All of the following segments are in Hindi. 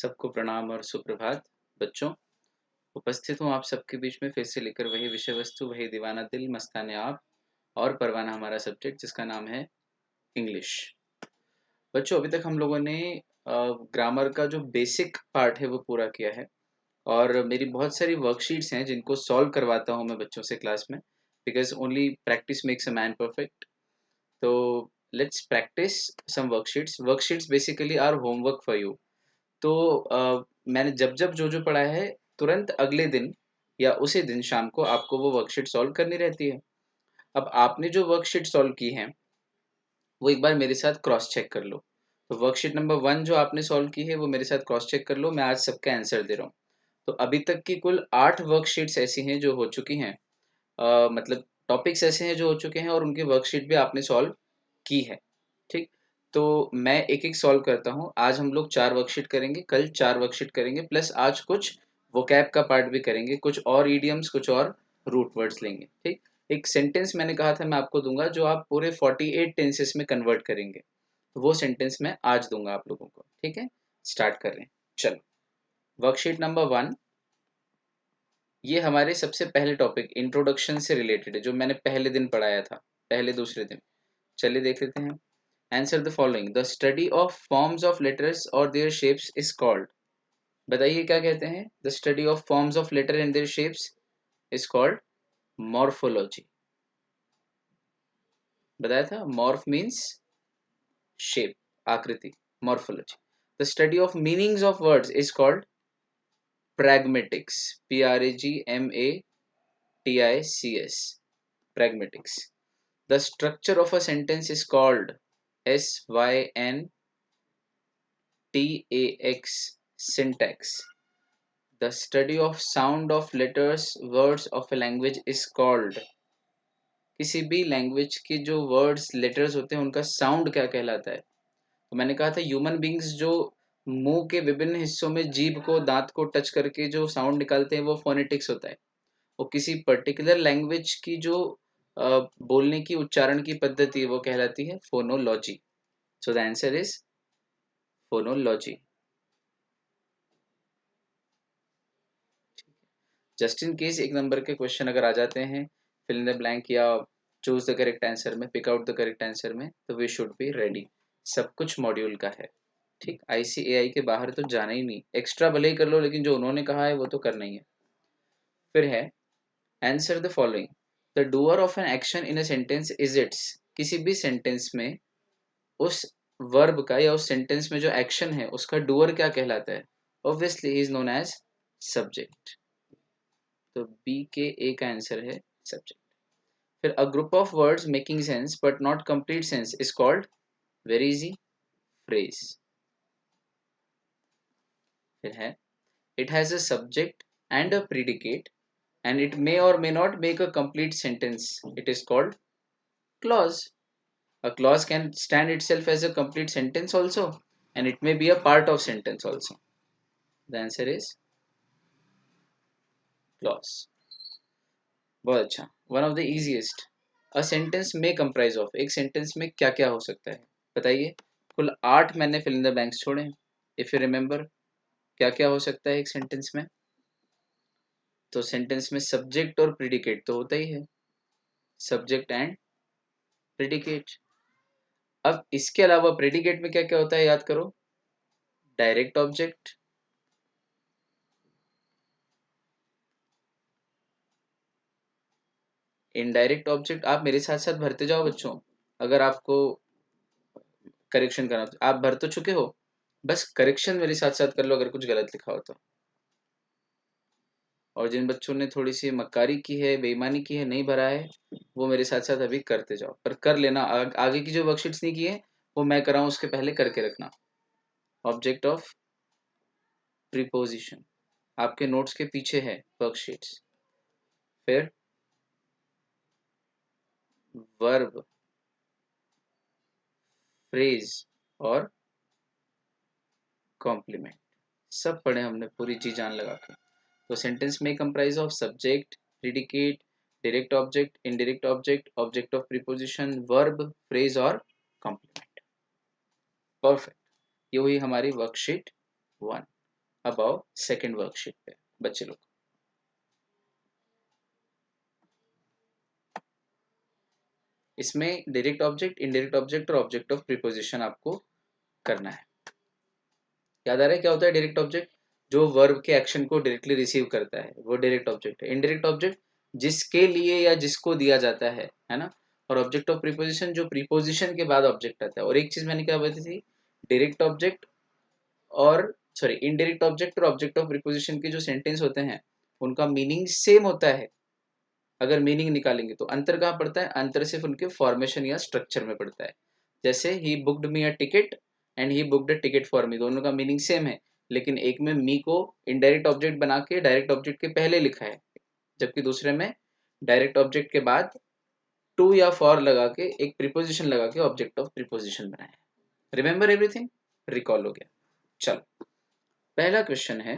सबको प्रणाम और सुप्रभात। बच्चों, उपस्थित हूँ आप सबके बीच में फिर से लेकर वही विषय वस्तु, वही दीवाना दिल, मस्ताने आप और परवाना हमारा सब्जेक्ट जिसका नाम है इंग्लिश। बच्चों, अभी तक हम लोगों ने ग्रामर का जो बेसिक पार्ट है वो पूरा किया है और मेरी बहुत सारी वर्कशीट्स हैं जिनको सॉल्व करवाता हूँ मैं बच्चों से क्लास में, because only practice makes a man perfect. तो let's practice some worksheets. Worksheets basically are homework for you. तो मैंने जब जब जो जो पढ़ा है तुरंत अगले दिन या उसी दिन शाम को आपको वो वर्कशीट सॉल्व करनी रहती है। अब आपने जो वर्कशीट सॉल्व की है वो एक बार मेरे साथ क्रॉस चेक कर लो। तो वर्कशीट नंबर 1 जो आपने सॉल्व की है वो मेरे साथ क्रॉस चेक कर लो। मैं आज सबका आंसर दे रहा हूँ। तो अभी तक की कुल 8 वर्कशीट्स ऐसी हैं जो हो चुकी हैं। मतलब टॉपिक्स ऐसे हैं जो हो चुके हैं और उनकी वर्कशीट भी आपने सॉल्व की है। ठीक। तो मैं एक एक सॉल्व करता हूँ। आज हम लोग 4 वर्कशीट करेंगे, कल 4 वर्कशीट करेंगे, प्लस आज कुछ वोकैब का पार्ट भी करेंगे, कुछ और ईडियम्स, कुछ और रूट वर्ड्स लेंगे। ठीक। एक सेंटेंस मैंने कहा था मैं आपको दूंगा जो आप पूरे 48 टेंसेस में कन्वर्ट करेंगे। तो वो सेंटेंस मैं आज दूंगा आप लोगों को। ठीक है, स्टार्ट कर रहे हैं। चलो, वर्कशीट नंबर 1। ये हमारे सबसे पहले टॉपिक इंट्रोडक्शन से रिलेटेड है जो मैंने पहले दिन पढ़ाया था, पहले दूसरे दिन। चलिए देख लेते हैं। Answer the following. The study of forms of letters और देयर शेप्स इज कॉल्ड। बताइए क्या कहते हैं। The study of forms of letter and their shapes is called morphology. बताया था, मॉर्फ मीन्स शेप, आकृति, morphology. The study of meanings of words is called pragmatics. Pragmatics. Pragmatics. The structure of a sentence is called syntax. Syntax. The study of sound of letters words of a language is called। किसी भी लैंग्वेज के जो वर्ड्स लेटर्स होते हैं उनका साउंड क्या कहलाता है। तो मैंने कहा था ह्यूमन बींग्स जो मुंह के विभिन्न हिस्सों में जीभ को, दांत को टच करके जो साउंड निकालते हैं वो फोनेटिक्स होता है। वो किसी पर्टिकुलर लैंग्वेज की जो बोलने की, उच्चारण की पद्धति है वो कहलाती है phonology. So the answer is phonology. Just in case एक नंबर के क्वेश्चन अगर आ जाते हैं फिल इन द ब्लैंक या चूज द करेक्ट आंसर में, pick out the correct answer में, तो वी शुड बी रेडी। सब कुछ मॉड्यूल का है। ठीक, आईसीएआई के बाहर तो जाना ही नहीं। एक्स्ट्रा भले ही कर लो लेकिन जो उन्होंने कहा है वो तो करना ही है। फिर है answer the following. The doer of an action in a sentence is it's. किसी भी सेंटेंस में उस वर्ब का या उस सेंटेंस में जो एक्शन है उसका डूअर क्या कहलाता है। Obviously is known as subject. तो बी के ए का आंसर है सब्जेक्ट। फिर a group of words making sense but not complete sense is called, very easy, phrase. फिर है it has a subject and a predicate and it may or may not make a complete sentence. It is called clause. A clause can stand itself as a complete sentence also, and it may be a part of sentence also. The answer is clause. बहुत अच्छा। One of the easiest. A sentence may comprise of। एक sentence में क्या क्या हो सकता है बताइए। कुल 8 मैंने fill in the blanks छोड़े। If you remember, क्या क्या हो सकता है एक sentence में। तो sentence में subject और predicate तो होता ही है, subject and predicate। अब इसके अलावा प्रेडिकेट में क्या क्या होता है याद करो। Direct object, indirect object. आप मेरे साथ साथ भरते जाओ बच्चों। अगर आपको करेक्शन करना तो आप भर तो चुके हो, बस करेक्शन मेरे साथ साथ कर लो अगर कुछ गलत लिखा हो तो। और जिन बच्चों ने थोड़ी सी मक्कारी की है, बेईमानी की है, नहीं भरा है, वो मेरे साथ साथ अभी करते जाओ। पर कर लेना, आगे की जो वर्कशीट्स नहीं की है वो मैं कराऊँ उसके पहले करके रखना। ऑब्जेक्ट ऑफ प्रीपोजिशन आपके नोट्स के पीछे है वर्कशीट्स। फिर वर्ब, फ्रेज और कॉम्प्लीमेंट सब पढ़े हमने पूरी जी जान लगा के। तो सेंटेंस में comprise of subject, predicate, direct object, indirect object, object of preposition, verb, phrase और कॉम्प्लीमेंट। परफेक्ट। ये हुई हमारी वर्कशीट 1। अबाउ सेकेंड वर्कशीट पे बच्चे लोग। इसमें डायरेक्ट ऑब्जेक्ट, इनडायरेक्ट ऑब्जेक्ट और ऑब्जेक्ट ऑफ प्रीपोजिशन आपको करना है। याद आ रहा है क्या होता है डायरेक्ट ऑब्जेक्ट? जो वर्ब के एक्शन को डायरेक्टली रिसीव करता है वो डायरेक्ट ऑब्जेक्ट है। इनडायरेक्ट ऑब्जेक्ट जिसके लिए या जिसको दिया जाता है ना। और ऑब्जेक्ट ऑफ प्रीपोजिशन जो प्रीपोजिशन के बाद ऑब्जेक्ट आता है। और एक चीज मैंने क्या बताई थी, डायरेक्ट ऑब्जेक्ट और सॉरी इनडायरेक्ट ऑब्जेक्ट और ऑब्जेक्ट ऑफ प्रीपोजिशन के जो सेंटेंस होते हैं उनका मीनिंग सेम होता है। अगर मीनिंग निकालेंगे तो अंतर कहाँ पड़ता है? अंतर सिर्फ उनके फॉर्मेशन या स्ट्रक्चर में पड़ता है। जैसे he booked me a ticket and he booked a ticket for me, दोनों का मीनिंग सेम है, लेकिन एक में मी को इनडायरेक्ट ऑब्जेक्ट बना के डायरेक्ट ऑब्जेक्ट के पहले लिखा है, जबकि दूसरे में डायरेक्ट ऑब्जेक्ट के बाद टू या फॉर लगा के एक प्रीपोजिशन लगा के ऑब्जेक्ट ऑफ प्रीपोजिशन बनाया है। Remember everything? रिकॉल हो गया। चलो पहला क्वेश्चन है,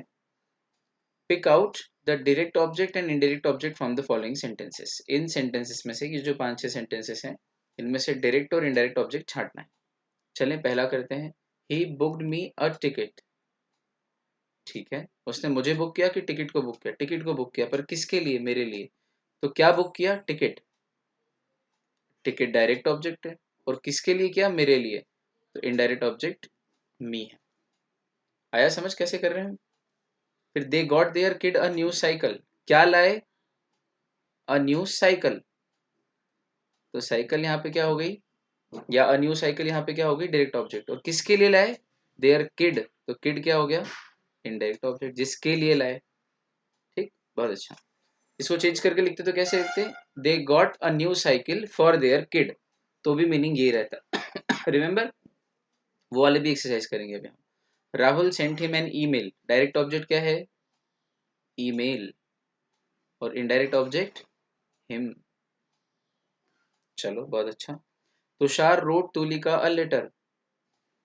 pick out the direct object and indirect object from the following sentences. इन सेंटेंसेस में से ये जो 5-6 सेंटेंसेस हैं इनमें से डायरेक्ट और इनडायरेक्ट ऑब्जेक्ट छांटना है। चलें पहला करते हैं, ही बुक्ड मी अ टिकट। ठीक है, उसने मुझे बुक किया कि टिकट को बुक किया? टिकट को बुक किया, पर किसके लिए? मेरे लिए। तो क्या बुक किया? टिकट। टिकट डायरेक्ट ऑब्जेक्ट है और किसके लिए किया? मेरे लिए, तो इनडायरेक्ट ऑब्जेक्ट मी है। आया समझ कैसे कर रहे हैं? फिर they got their kid a new cycle. क्या लाए? A new cycle. तो साइकिल यहाँ पे क्या हो गई, या अ न्यू साइकिल यहाँ पे क्या हो गई? Direct object. और किसके लिए लाए? देयर किड, तो किड क्या हो गया? इनडायरेक्ट ऑब्जेक्ट, जिसके लिए लाए। ठीक, बहुत अच्छा। इसको चेंज करके लिखते तो कैसे लिखते? They got a new cycle for their kid, तो भी मीनिंग यही रहता। रिमेंबर? वो वाले भी एक्सरसाइज करेंगे अभी हम। Rahul sent him an email. Direct object क्या है? ईमेल। और इनडायरेक्ट ऑब्जेक्ट हिम। चलो बहुत अच्छा। Tushar wrote Tulika a letter.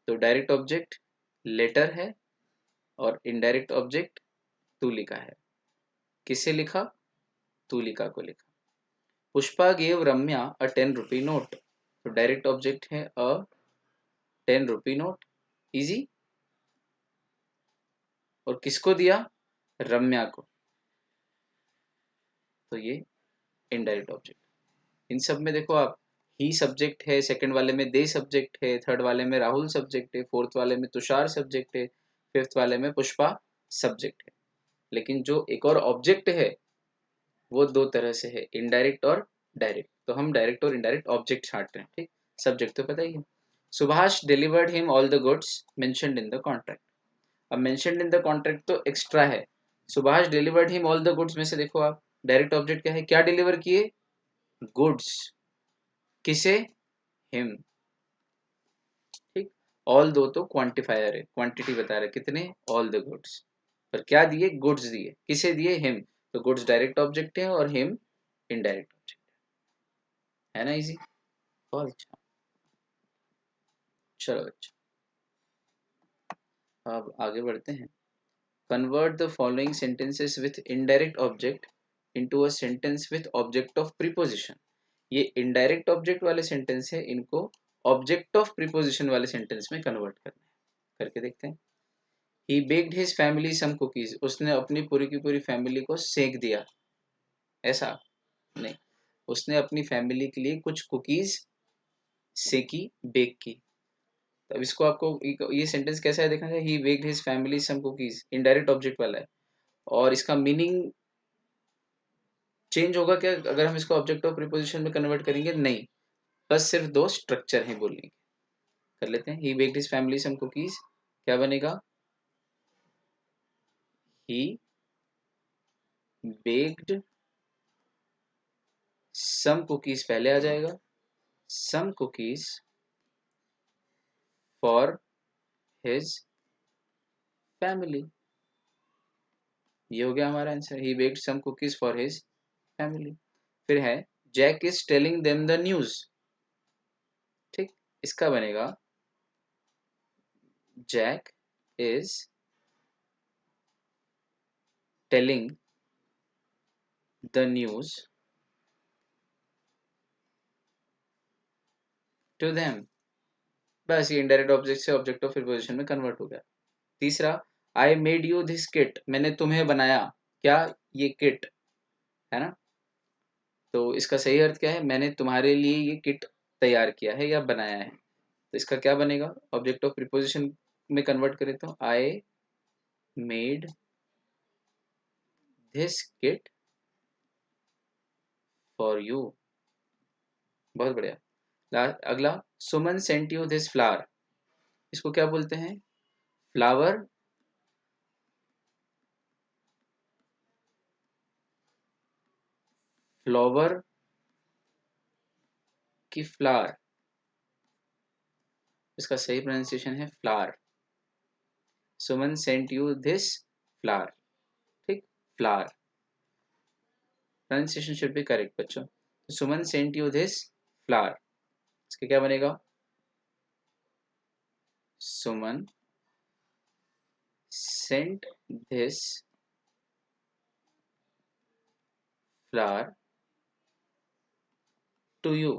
तो डायरेक्ट ऑब्जेक्ट लेटर है और इनडायरेक्ट ऑब्जेक्ट तुलिका है। किसे लिखा? तुलिका को लिखा। पुष्पा गेव रम्या अ 10 रुपी नोट। तो डायरेक्ट ऑब्जेक्ट है अ 10 रुपी नोट, इजी। और किसको दिया? रम्या को, तो ये इनडायरेक्ट ऑब्जेक्ट। इन सब में देखो आप, ही सब्जेक्ट है, सेकंड वाले में दे सब्जेक्ट है, थर्ड वाले में राहुल सब्जेक्ट है, फोर्थ वाले में तुषार सब्जेक्ट है, फिफ्थ वाले में पुष्पा सब्जेक्ट है। लेकिन जो एक और ऑब्जेक्ट है वो दो तरह से है, इनडायरेक्ट और डायरेक्ट। तो हम डायरेक्ट और इनडायरेक्ट ऑब्जेक्ट छांट रहे हैं। ठीक, सब्जेक्ट तो पता ही है। Subhash delivered him all the goods mentioned in the contract. अब मेंशन्ड इन द कॉन्ट्रैक्ट तो एक्स्ट्रा है। Subhash delivered him all the goods में से देखो आप, डायरेक्ट ऑब्जेक्ट क्या है? क्या डिलीवर किए? गुड्स। किसे? हिम। ठीक, ऑल दो तो क्वांटिफायर है, क्वांटिटी बता रहा है कितने, ऑल द गुड्स। पर क्या दिए? गुड्स दिए। किसे दिए? हिम। तो गुड्स डायरेक्ट ऑब्जेक्ट है और हिम इनडायरेक्ट ऑब्जेक्ट है ना, इजी। बहुत अच्छा। चलो अच्छा, अब आगे बढ़ते हैं। Convert the following sentences with indirect object into a sentence with object of preposition. ये इनडायरेक्ट ऑब्जेक्ट वाले सेंटेंस है, इनको ऑब्जेक्ट ऑफ प्रीपोजिशन वाले सेंटेंस में कन्वर्ट करना है। करके देखते हैं। He baked his family some cookies. उसने अपनी पूरी की पूरी फैमिली को सेक दिया, ऐसा नहीं, उसने अपनी फैमिली के लिए कुछ कुकीज सेकी, बेक की। तब इसको आपको ये सेंटेंस कैसा है देखना चाहिए। ही baked his family some cookies, indirect object वाला है। और इसका मीनिंग चेंज होगा क्या अगर हम इसको ऑब्जेक्ट ऑफ प्रीपोजिशन में कन्वर्ट करेंगे? नहीं, बस सिर्फ दो स्ट्रक्चर हैं बोलने के। कर लेते हैं। He baked his family some cookies, क्या बनेगा? ही बेक्ड सम कुकीज पहले आ जाएगा, some cookies for his family. ये हो गया हमारा answer, he baked some cookies for his family. फिर है, Jack is telling them the news. ठीक, इसका बनेगा Jack is telling the news to them. बस ये इनडायरेक्ट ऑब्जेक्ट से ऑब्जेक्ट ऑफ प्रीपोजिशन में कन्वर्ट हो गया। तीसरा, I made you this kit, मैंने तुम्हें बनाया क्या, ये किट, है ना। तो इसका सही अर्थ क्या है, मैंने तुम्हारे लिए ये किट तैयार किया है या बनाया है। तो इसका क्या बनेगा, ऑब्जेक्ट ऑफ प्रीपोजिशन में कन्वर्ट करें तो I made this kit for you. बहुत बढ़िया। अगला, सुमन सेंट यू दिस फ्लावर, इसको क्या बोलते हैं, फ्लावर फ्लावर की फ्लावर, इसका सही प्रोनाउंसिएशन है flower. Suman sent you this flower, ठीक, flower, pronunciation should be correct बच्चों। Suman sent you this flower, इसका क्या बनेगा, Suman sent this flower to you,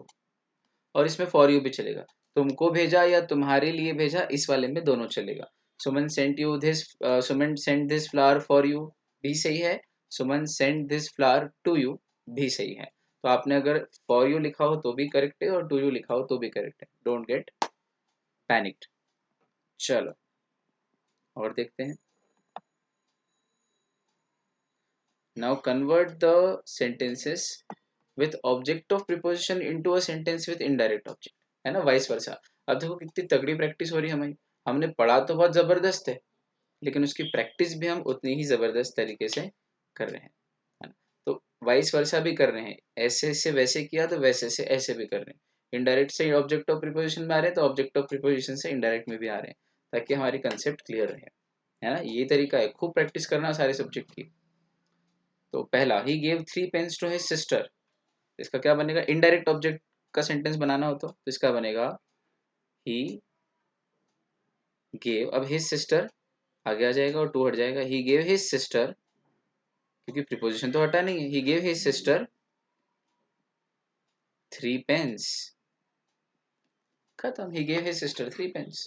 और इसमें फॉर यू भी चलेगा, तुमको भेजा या तुम्हारे लिए भेजा, इस वाले में दोनों चलेगा। Suman sent you this, Suman sent this flower for you भी सही है, Suman sent this flower to you भी सही है। तो आपने अगर फॉर यू लिखा हो तो भी करेक्ट है और टू यू लिखा हो तो भी करेक्ट है, डोंट गेट पैनिक्ड। चलो और देखते हैं। Now convert the sentences with object of preposition into a sentence with indirect object, है ना, वाइस वर्सा। अब देखो कितनी तगड़ी प्रैक्टिस हो रही है हमारी, हमने पढ़ा तो बहुत जबरदस्त है, लेकिन उसकी प्रैक्टिस भी हम उतनी ही जबरदस्त तरीके से कर रहे हैं, है ना। तो वाइस वर्सा भी कर रहे हैं, ऐसे से वैसे किया तो वैसे से ऐसे भी कर रहे हैं, इनडायरेक्ट से ऑब्जेक्ट ऑफ प्रीपोजिशन में आ रहे हैं तो ऑब्जेक्ट ऑफ प्रीपोजिशन से इनडायरेक्ट में भी आ रहे हैं, ताकि हमारी कंसेप्ट क्लियर रहे, है ना। ये तरीका है, खूब प्रैक्टिस करना सारे सब्जेक्ट की। तो पहला, he gave 3 pens to his sister, इसका क्या बनेगा, इनडायरेक्ट ऑब्जेक्ट का सेंटेंस बनाना हो तो इसका बनेगा ही गेव, अब हिज सिस्टर आगे आ जाएगा और टू हट जाएगा, ही गेव हिज सिस्टर, क्योंकि प्रीपोजिशन तो हटा नहीं है, he gave his sister 3 pens, खत्म, he gave his sister 3 pens.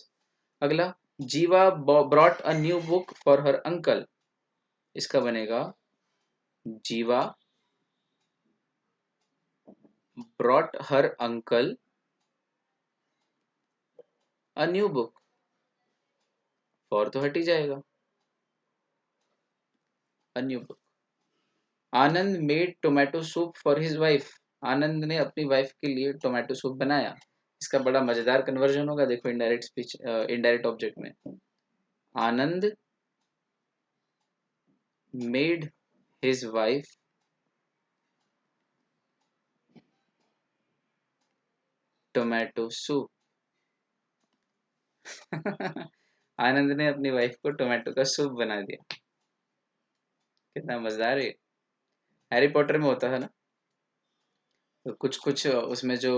अगला, Jeeva brought a new book for her uncle, इसका बनेगा जीवा brought her uncle a new book, for तो हट ही जाएगा, a new book. Anand made tomato soup for his wife, Anand ने अपनी वाइफ के लिए टोमेटो सूप बनाया, इसका बड़ा मजेदार कन्वर्जन होगा, देखो इनडायरेक्ट स्पीच, इनडायरेक्ट ऑब्जेक्ट में, Anand made his wife tomato soup Anand ने अपनी वाइफ को टोमेटो का सूप बना दिया, कितना मजेदार है। हैरी पॉटर में होता है ना, तो कुछ कुछ उसमें जो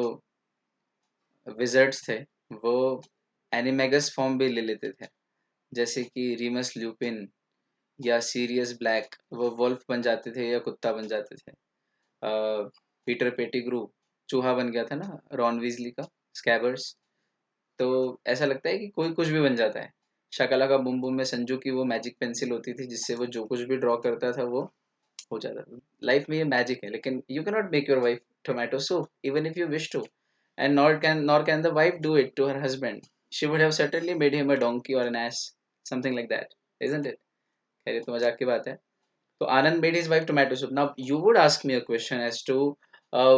विजर्ड्स थे वो एनिमेगस फॉर्म भी ले लेते थे, जैसे कि रीमस ल्यूपिन या सीरियस ब्लैक, वो वोल्फ बन जाते थे या कुत्ता बन जाते थे। पीटर पेटिग्रू चूहा बन गया था ना, रॉन वीजली का स्कैबर्स। तो ऐसा लगता है कि कोई कुछ भी बन जाता है। शकला का बुम बुम में संजू की वो मैजिक पेंसिल होती थी जिससे वो जो कुछ भी ड्रॉ करता था वो हो जाता था। लाइफ में ये मैजिक है, लेकिन you can not make your wife tomato soup even if you wish to, and nor can the wife do it to her husband. She would have certainly made him a donkey or an ass, something like that, isn't it? खैर ये तो मजाक की बात है। तो Anand made his wife tomato soup. Now you would ask me a question as to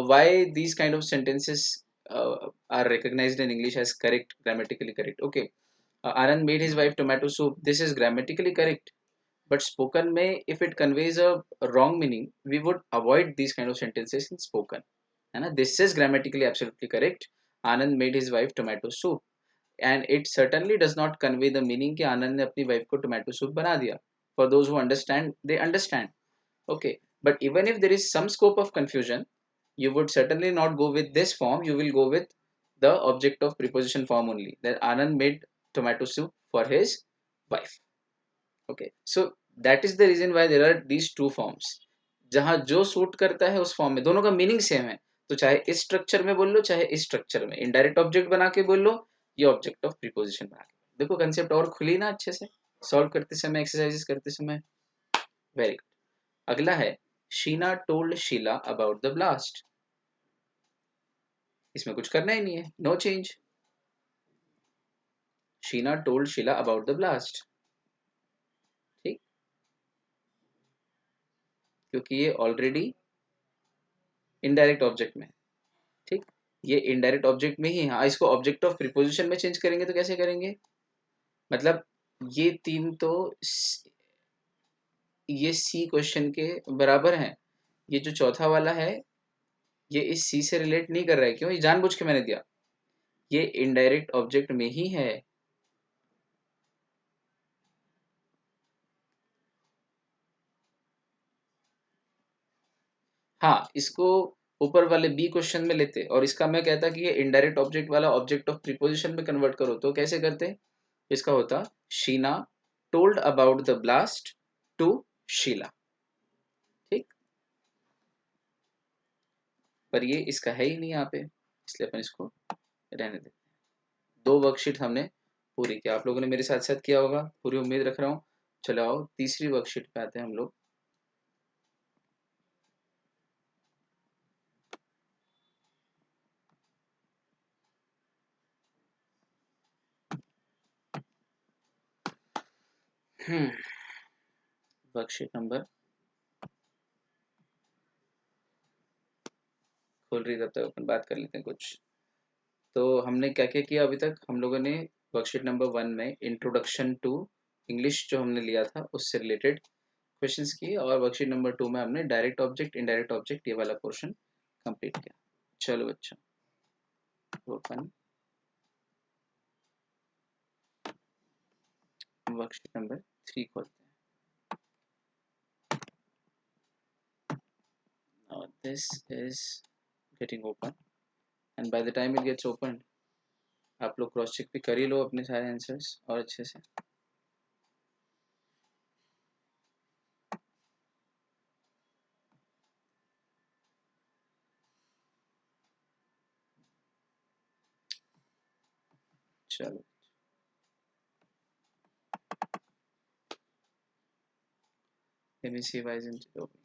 why these kind of sentences are recognized in English as correct, grammatically correct. Okay, Anand made his wife tomato soup. This is grammatically correct, but spoken may, if it conveys a wrong meaning, we would avoid these kind of sentences in spoken. है ना, this is grammatically absolutely correct. Anand made his wife tomato soup, and it certainly does not convey the meaning कि आनंद ने अपनी वाइफ को टोमेटो सूप बना दिया. For those who understand, they understand. Okay, but even if there is some scope of confusion, you would certainly not go with this form. You will go with the object of preposition form only. That Anand made tomato soup for his wife. Okay, so that is the reason why there are these two forms. जहाँ जो सूट करता है उस फॉर्म में, दोनों का मीनिंग सेम है, तो चाहे इस स्ट्रक्चर में बोल लो चाहे इस स्ट्रक्चर में, इनडायरेक्ट ऑब्जेक्ट बना के बोल लो या ऑब्जेक्ट ऑफ प्रीपोजिशन बना के, देखो कंसेप्ट और खुली ना अच्छे से। सॉल्व करते समय, एक्सरसाइजेस करते समय। Very good. अगला है Sheena told Sheela about the blast. इसमें कुछ करना ही नहीं है, no change. Sheena told Sheela about the blast, ठीक, क्योंकि ये ऑलरेडी इनडायरेक्ट ऑब्जेक्ट में, ठीक, ये इनडायरेक्ट ऑब्जेक्ट में ही है। हाँ, इसको ऑब्जेक्ट ऑफ प्रीपोजिशन में चेंज करेंगे तो कैसे करेंगे, मतलब ये तीन तो ये सी क्वेश्चन के बराबर हैं। ये जो चौथा वाला है ये इस सी से रिलेट नहीं कर रहा है, क्यों, ये जानबूझ के मैंने दिया, ये इनडायरेक्ट ऑब्जेक्ट में ही है। हाँ, इसको ऊपर वाले बी क्वेश्चन में लेते और इसका मैं कहता कि ये इनडायरेक्ट ऑब्जेक्ट वाला ऑब्जेक्ट ऑफ प्रीपोजिशन में कन्वर्ट करो, तो कैसे करते, इसका होता Sheena told about the blast to Sheela, ठीक, पर ये इसका है ही नहीं यहाँ पे, इसलिए अपन इसको रहने देते हैं। दो वर्कशीट हमने पूरी किया, आप लोगों ने मेरे साथ साथ किया होगा, पूरी उम्मीद रख रहा हूँ। चलो आओ तीसरी वर्कशीट पे आते हैं हम लोग। वर्कशीट नंबर खोल रही, तब तक अपन बात कर लेते हैं कुछ। तो हमने क्या क्या किया अभी तक, हम लोगों ने वर्कशीट नंबर 1 में इंट्रोडक्शन टू इंग्लिश जो हमने लिया था उससे रिलेटेड क्वेश्चंस किए, और वर्कशीट नंबर 2 में हमने डायरेक्ट ऑब्जेक्ट इनडायरेक्ट ऑब्जेक्ट ये वाला पोर्शन कंप्लीट किया। चलो बच्चों, ओपन वर्कशीट नंबर 3 खोलते हैं। Now this is getting open and by the time it gets opened आप लोग क्रॉस चेक भी कर ही लो अपने सारे आंसर्स और अच्छे से। चलो let me see why isn't it open.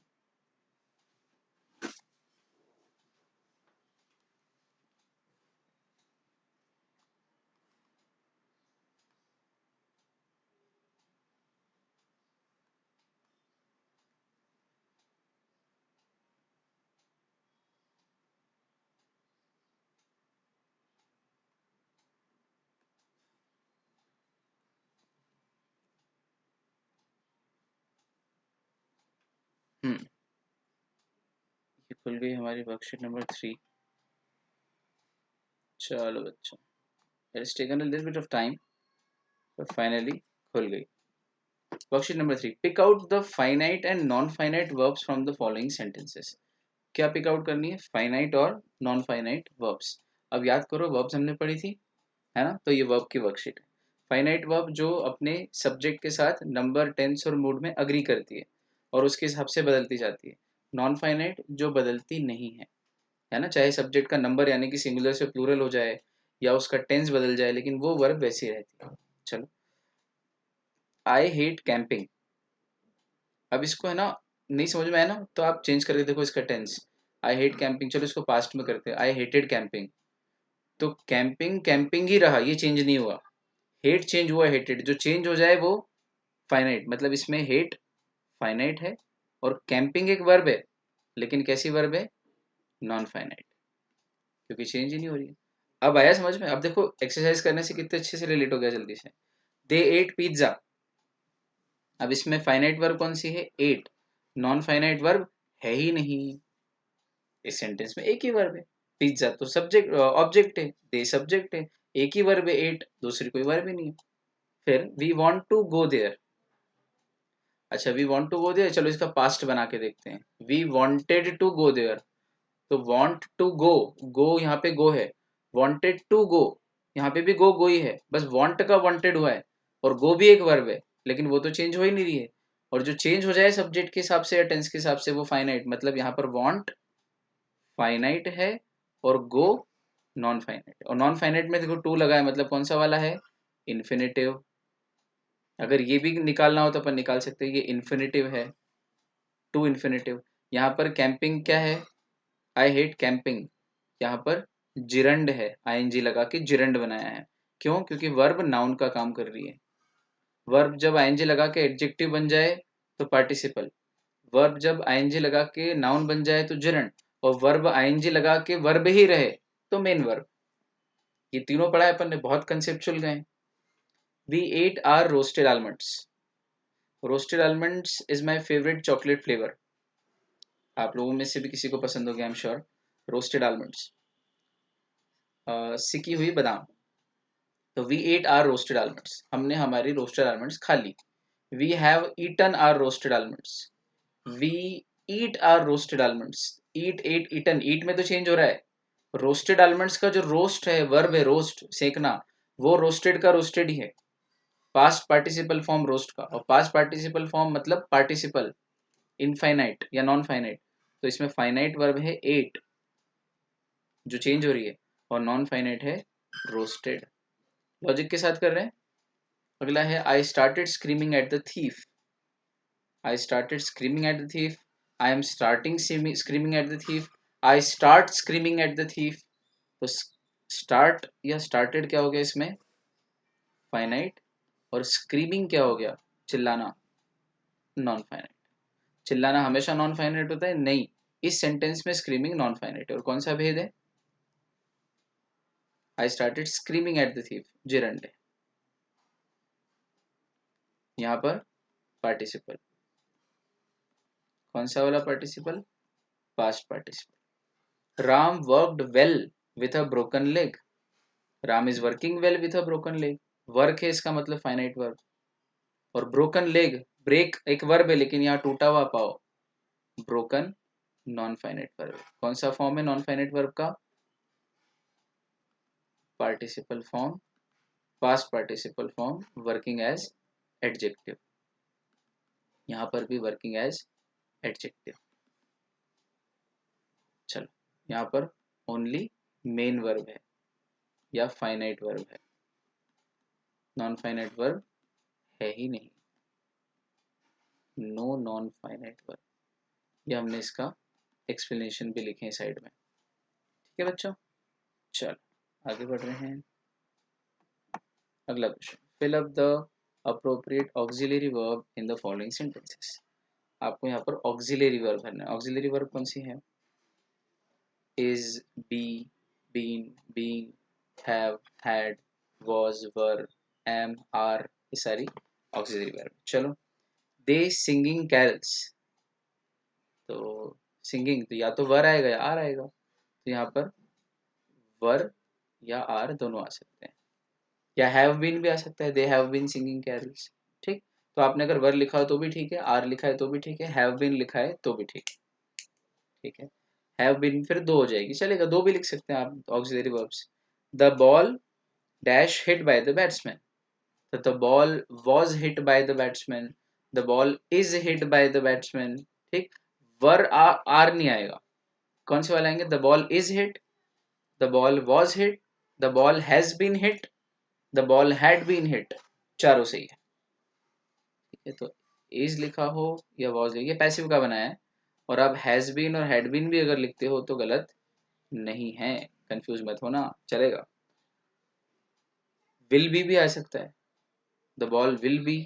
ये खुल गई हमारी वर्कशीट नंबर 3। चलो बच्चों, it has taken a little bit of time but finally खुल गई। Worksheet number 3, pick out the finite and non finite verbs from the following sentences. क्या पिक आउट करनी है, फाइनाइट और नॉन फाइनाइट वर्ब्स। अब याद करो वर्ब्स हमने पढ़ी थी, है ना, तो ये वर्ब की वर्कशीट है। फाइनाइट वर्ब जो अपने सब्जेक्ट के साथ नंबर, टेंस और मूड में अग्री करती है और उसके हिसाब से बदलती जाती है। नॉन फाइनाइट जो बदलती नहीं है ना, चाहे सब्जेक्ट का नंबर यानी कि सिंगुलर से प्लूरल हो जाए या उसका टेंस बदल जाए, लेकिन वो वर्ब वैसी रहती है। चलो, आई हेट कैंपिंग। अब इसको है ना, नहीं समझ में आया ना, तो आप चेंज करके देखो इसका टेंस। आई हेट कैंपिंग, चलो इसको पास्ट में करते हैं, आई हेटेड कैंपिंग। तो कैंपिंग कैंपिंग ही रहा, ये चेंज नहीं हुआ। हेट चेंज हुआ हेटेड, जो चेंज हो जाए वो फाइनाइट, मतलब इसमें हेट फाइनाइट है और कैंपिंग एक वर्ब है, लेकिन कैसी वर्ब है, नॉन फाइनाइट, क्योंकि चेंज ही नहीं हो रही है। अब आया समझ में, अब देखो एक्सरसाइज करने से कितने अच्छे से रिलेट हो गया जल्दी से। दे एट पिज्जा, अब इसमें फाइनाइट वर्ब कौन सी है, एट, नॉन फाइनाइट वर्ब है ही नहीं, इस सेंटेंस में एक ही वर्ब है। पिज्जा तो सब्जेक्ट ऑब्जेक्ट है, दे सब्जेक्ट है, एक ही वर्ब है एट, दूसरी कोई वर्ब ही नहीं है। फिर we want to go there, अच्छा we want to go there, चलो इसका पास्ट बना के देखते हैं, we wanted to go there. तो वांट टू गो, गो यहाँ पे गो है, वांटेड टू गो यहाँ पे भी गो ही है, बस वांट का वांटेड हुआ है और गो भी एक वर्ब है, लेकिन वो तो चेंज हो ही नहीं रही है। और जो चेंज हो जाए सब्जेक्ट के हिसाब से या टेंस के हिसाब से वो फाइनाइट, मतलब यहाँ पर वांट फाइनाइट है और गो नॉन फाइनाइट। और नॉन फाइनाइट में देखो टू लगा है, मतलब कौन सा वाला है, इन्फिनेटिव, अगर ये भी निकालना हो तो अपन निकाल सकते हैं, ये इन्फिनेटिव है, टू इन्फिनेटिव। यहाँ पर कैंपिंग क्या है, आई हेट कैंपिंग, यहाँ पर जिरंड है, आईएनजी लगा के जिरंड बनाया है। क्यों? क्योंकि वर्ब नाउन का काम कर रही है। वर्ब जब आईएनजी लगा के एडजेक्टिव बन जाए तो पार्टिसिपल, वर्ब जब आईएनजी लगा के नाउन बन जाए तो जिरंड, और वर्ब आईएनजी लगा के वर्ब ही रहे तो मेन वर्ब। ये तीनों पढ़ा है अपन ने, बहुत कंसेप्चुअल गए। We ate our roasted almonds. Roasted almonds is my favourite chocolate flavour. आप लोगों में से भी किसी को पसंद होगा, I am sure. Roasted almonds, सिकी हुई बादाम। तो we ate our roasted almonds, हमने हमारी रोस्टेड आलमंड्स खा ली। We have eaten our roasted almonds. We eat our roasted almonds. Eat, ate, eaten, eat में तो चेंज हो रहा है। रोस्टेड आलमंड्स का जो रोस्ट है, वर्ब है रोस्ट, सेकना, वो रोस्टेड का रोस्टेड ही है। पास्ट पार्टिसिपल फॉर्म रोस्ट का, और पास्ट पार्टिसिपल फॉर्म मतलब पार्टिसिपल इनफाइनाइट या नॉन फाइनाइट। तो इसमें फाइनाइट वर्ब है एट जो चेंज हो रही है, और नॉन फाइनाइट है रोस्टेड। लॉजिक के साथ कर रहे हैं। अगला है I started screaming at the thief. I started screaming at the thief, I am starting screaming at the thief, I start screaming at the thief. तो स्टार्ट या स्टार्टेड क्या हो गया इसमें, फाइनाइट, और स्क्रीमिंग क्या हो गया, चिल्लाना, नॉन फाइनाइट। चिल्लाना हमेशा नॉन फाइनाइट होता है? नहीं, इस सेंटेंस में स्क्रीमिंग नॉन फाइनाइट है। और कौन सा भेद है? I started screaming at the thief gerund है, यहाँ पर पार्टिसिपल। कौन सा वाला participle? Past participle. Ram worked well with a broken leg. Ram is working well with a broken leg. Work है इसका मतलब फाइनाइट वर्ब, और ब्रोकन लेग, ब्रेक एक वर्ब है लेकिन यहाँ टूटा हुआ पाओ, ब्रोकन नॉन फाइनाइट वर्ब। कौन सा फॉर्म है नॉन फाइनाइट वर्ब का? Participle form, past participle form, working as adjective. यहाँ पर भी वर्किंग एज एडजेक्टिव। चलो, यहाँ पर ओनली मेन वर्ब है या फाइनाइट वर्ब है, नॉन फाइनाइट वर्ब है ही नहीं। नो नॉन फाइनाइट वर्ब, ये हमने इसका एक्सप्लेनेशन भी लिखे हैं साइड में। ठीक है बच्चों, चलो आगे बढ़ रहे हैं। अगला question, fill up the appropriate auxiliary verb in the following sentences. आपको यहाँ पर ऑक्सिलरी वर्ब भरना है। ऑक्सिलरी वर्ब कौन सी है? Is, be, been, being, have, had, was, were, am, are, ये सारी ऑक्सिलरी वर्ब। चलो, दे सिंगिंग कैरल्स। तो सिंगिंग तो या तो वर आएगा या आर आएगा, तो यहाँ पर वर या आर दोनों आ सकते हैं, या हैव बीन भी आ सकता है, they have been singing carols. ठीक, तो आपने अगर वर लिखा हो तो भी ठीक है, आर लिखा है तो भी ठीक है, हैव बीन लिखा है तो भी ठीक है। ठीक है, हैव बीन फिर दो हो जाएगी, चलेगा, दो भी लिख सकते हैं आप auxiliary verbs. The ball dash hit by the batsman, तो the ball was hit by the batsman, the ball is hit by the batsman. ठीक, वर आर नहीं आएगा, कौन से वाले आएंगे? The ball is hit, the ball was hit, the ball has been hit, the ball had been hit, चारों सही है। ठीक है, तो इज लिखा हो या वॉज, ये पैसिव का बनाया है, और आप हैज बीन और हैड बीन भी अगर लिखते हो तो गलत नहीं है, कंफ्यूज मत होना, चलेगा। विल भी आ सकता है, the ball will be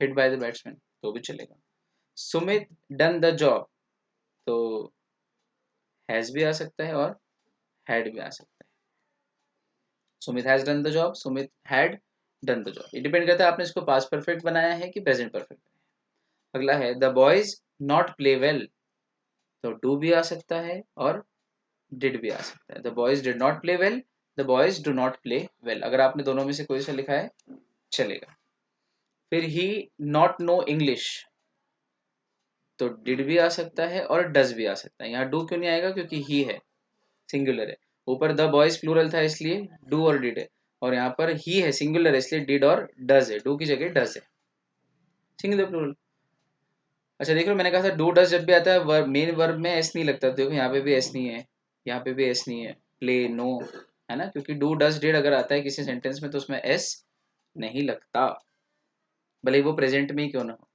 hit by the batsman, तो भी चलेगा। सुमित डन द जॉब, तो हैज भी आ सकता है और हैड भी आ सकता है। Sumit has done the job, Sumit had done the job, ये डिपेंड करता है आपने इसको पास्ट परफेक्ट बनाया है कि प्रेजेंट परफेक्ट। अगला है the boys not play well, तो डू भी आ सकता है और डिड भी आ सकता है। The boys did not play well, the boys do not play well, अगर आपने दोनों में से कोई सा लिखा है चलेगा। फिर ही नॉट नो इंग्लिश, तो डिड भी आ सकता है और डज भी आ सकता है। यहाँ डू क्यों नहीं आएगा? क्योंकि ही है, सिंगुलर है। ऊपर द बॉयज प्लूरल था इसलिए डू और डिड है, और यहाँ पर ही है, सिंगुलर है, इसलिए डिड और डज है, डू की जगह डज है, सिंगुलर प्लूरल। अच्छा देख लो, मैंने कहा था डू डज जब भी आता है मेन वर्ब में एस नहीं लगता, देखो यहाँ पे भी एस नहीं है, यहाँ पे भी एस नहीं है, प्ले नो है ना, क्योंकि डू डज डिड अगर आता है किसी सेंटेंस में तो उसमें एस नहीं लगता। भले ही वो प्रेजेंट में ही क्यों ना हो।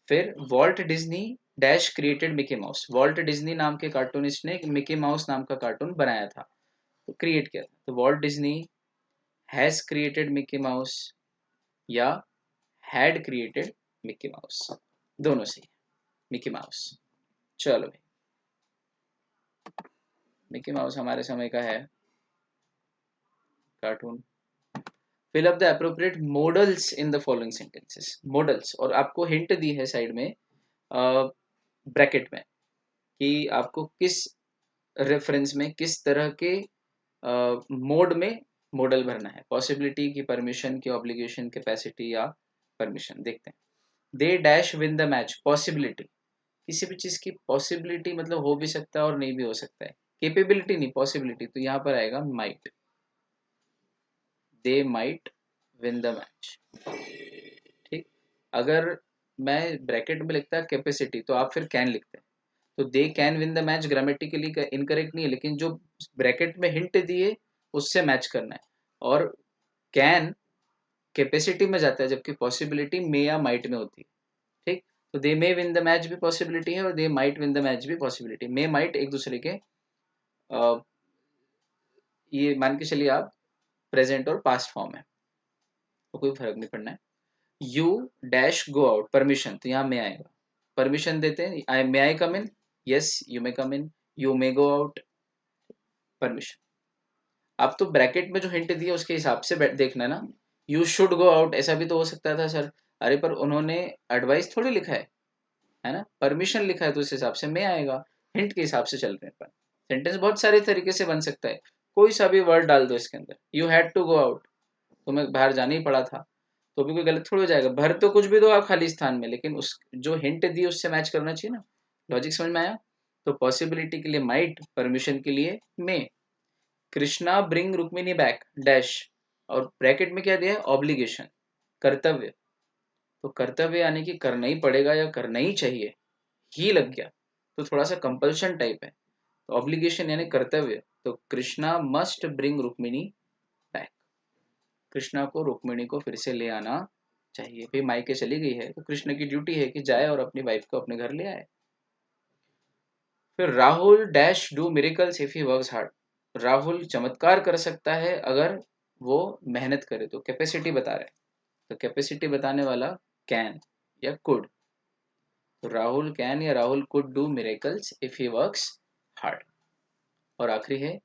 फिर Walt Disney dash created Mickey mouse, Walt Disney नाम के कार्टूनिस्ट ने मिकी माउस नाम का कार्टून बनाया था, तो क्रिएट किया था। तो Walt Disney has created Mickey mouse या हैड क्रिएटेड मिकी माउस, दोनों सही है, मिकी माउस। चलो भाई, मिकी माउस हमारे समय का है cartoon. Fill up the appropriate modals in the following sentences, modals, और आपको हिंट दी है साइड में ब्रैकेट में कि आपको किस रेफरेंस में किस तरह के मोड में मॉडल भरना है, पॉसिबिलिटी की, परमिशन की, ऑब्लिगेशन, कैपेसिटी या परमिशन। देखते हैं। They dash win the match, possibility, किसी भी चीज की पॉसिबिलिटी मतलब हो भी सकता है और नहीं भी हो सकता है, केपेबिलिटी नहीं, पॉसिबिलिटी, तो यहाँ पर आएगा might, they might win the match. ठीक, अगर मैं ब्रैकेट में लिखता कैपेसिटी तो आप फिर कैन लिखते हैं, तो they can win the match grammatically incorrect नहीं है, लेकिन जो ब्रैकेट में हिंट दिए उससे मैच करना है, और कैन कैपेसिटी में जाता है जबकि पॉसिबिलिटी मे या माइट में होती है। ठीक, तो दे मे विन द मैच भी पॉसिबिलिटी है और they might win the match भी पॉसिबिलिटी। मे माइट एक दूसरे के ये मान के चलिए आप प्रेजेंट और पास्ट फॉर्म है, तो कोई फर्क नहीं पड़ना है। You dash go out, permission, तो यहाँ में आएगा, परमिशन देते हैं, I may I come in, yes you may come in, you may go out, permission. आप तो ब्रैकेट में जो हिंट दिए उसके हिसाब से देखना ना, यू शुड गो आउट ऐसा भी तो हो सकता था सर, अरे पर उन्होंने एडवाइस थोड़ी लिखा है ना, परमिशन लिखा है, तो उस हिसाब से मैं आएगा, हिंट के हिसाब से चल रहे हैं पर। सेंटेंस बहुत सारे तरीके से बन सकता है, कोई सा भी वर्ड डाल दो इसके अंदर, you had to go out, तुम्हें बाहर जाना ही पड़ा था, तो भी कोई गलत थोड़ी हो जाएगा, भर तो कुछ भी दो आप खाली स्थान में, लेकिन उस जो हिंट दी उससे मैच करना चाहिए ना। लॉजिक समझ में आया? तो पॉसिबिलिटी के लिए माइट, परमिशन के लिए may. Krishna bring Rukmini back dash, और ब्रैकेट में क्या दिया है, ऑब्लिगेशन, कर्तव्य, तो कर्तव्य यानी कि करना ही पड़ेगा या करना ही चाहिए, ही लग गया तो थोड़ा सा कंपल्शन टाइप है, तो ऑब्लिगेशन यानी कर्तव्य, तो Krishna must bring Rukmini back, Krishna को रुक्मिणी को फिर से ले आना चाहिए, भाई मायके चली गई है तो कृष्ण की ड्यूटी है कि जाए और अपनी वाइफ को अपने घर ले आए। फिर Rahul dash do miracles if he works hard, Rahul चमत्कार कर सकता है अगर वो मेहनत करे, तो कैपेसिटी बता रहे हैं, तो कैपेसिटी बताने वाला कैन या कुड, तो राहुल कैन या Rahul could do miracles if he works hard. और आखिरी है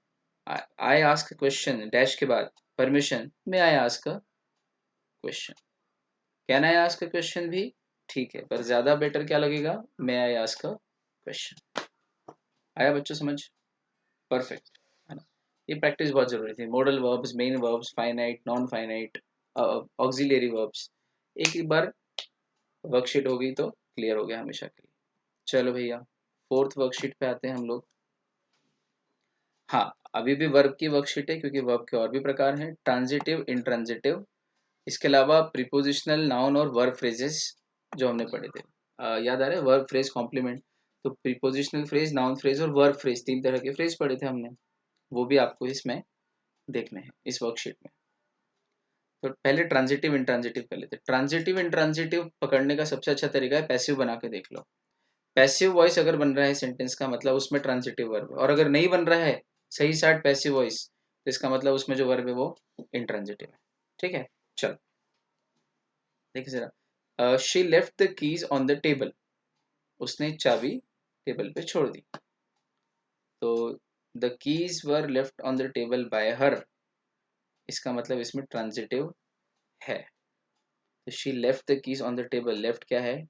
आई आस्क क्वेश्चन डैश के बाद permission, may I ask a question, can I ask a question भी ठीक है, पर ज्यादा बेटर क्या लगेगा, मे आई आस्क अ क्वेश्चन। आया बच्चों समझ? परफेक्ट, है ना। ये प्रैक्टिस बहुत जरूरी थी, modal verbs, main verbs, finite, non finite, auxiliary verbs, एक ही बार वर्कशीट हो गई तो क्लियर हो गया हमेशा के लिए। चलो भैया, फोर्थ वर्कशीट पे आते हैं हम लोग। हाँ, अभी भी वर्ब की वर्कशीट है क्योंकि वर्ब के और भी प्रकार हैं, ट्रांजिटिव, इंट्रांजिटिव, इसके अलावा प्रीपोजिशनल, नाउन और वर्ब फ्रेजेस जो हमने पढ़े थे। याद आ रहे हैं, वर्ब फ्रेज कॉम्प्लीमेंट, तो प्रीपोजिशनल फ्रेज, नाउन फ्रेज और वर्ब फ्रेज, तीन तरह के फ्रेज पढ़े थे हमने, वो भी आपको इसमें देखने हैं इस वर्कशीट में। तो पहले ट्रांजिटिव इंट्रांजिटिव कर लेते हैं। ट्रांजिटिव इंट्रांजिटिव पकड़ने का सबसे अच्छा तरीका है पैसिव बना के देख लो, पैसिव वॉइस अगर बन रहा है सेंटेंस का मतलब उसमें ट्रांजिटिव वर्ब है, और अगर नहीं बन रहा है सही साइड पैसिव वॉइस, तो इसका मतलब उसमें जो वर्ब है वो इंट्रांजिटिव है। ठीक है, चलो देखिए जरा, she left the keys on the table, उसने चाबी टेबल पे छोड़ दी, तो the keys were left on the table by हर, इसका मतलब इसमें ट्रांजिटिव है, तो she left the keys on the table, left क्या है,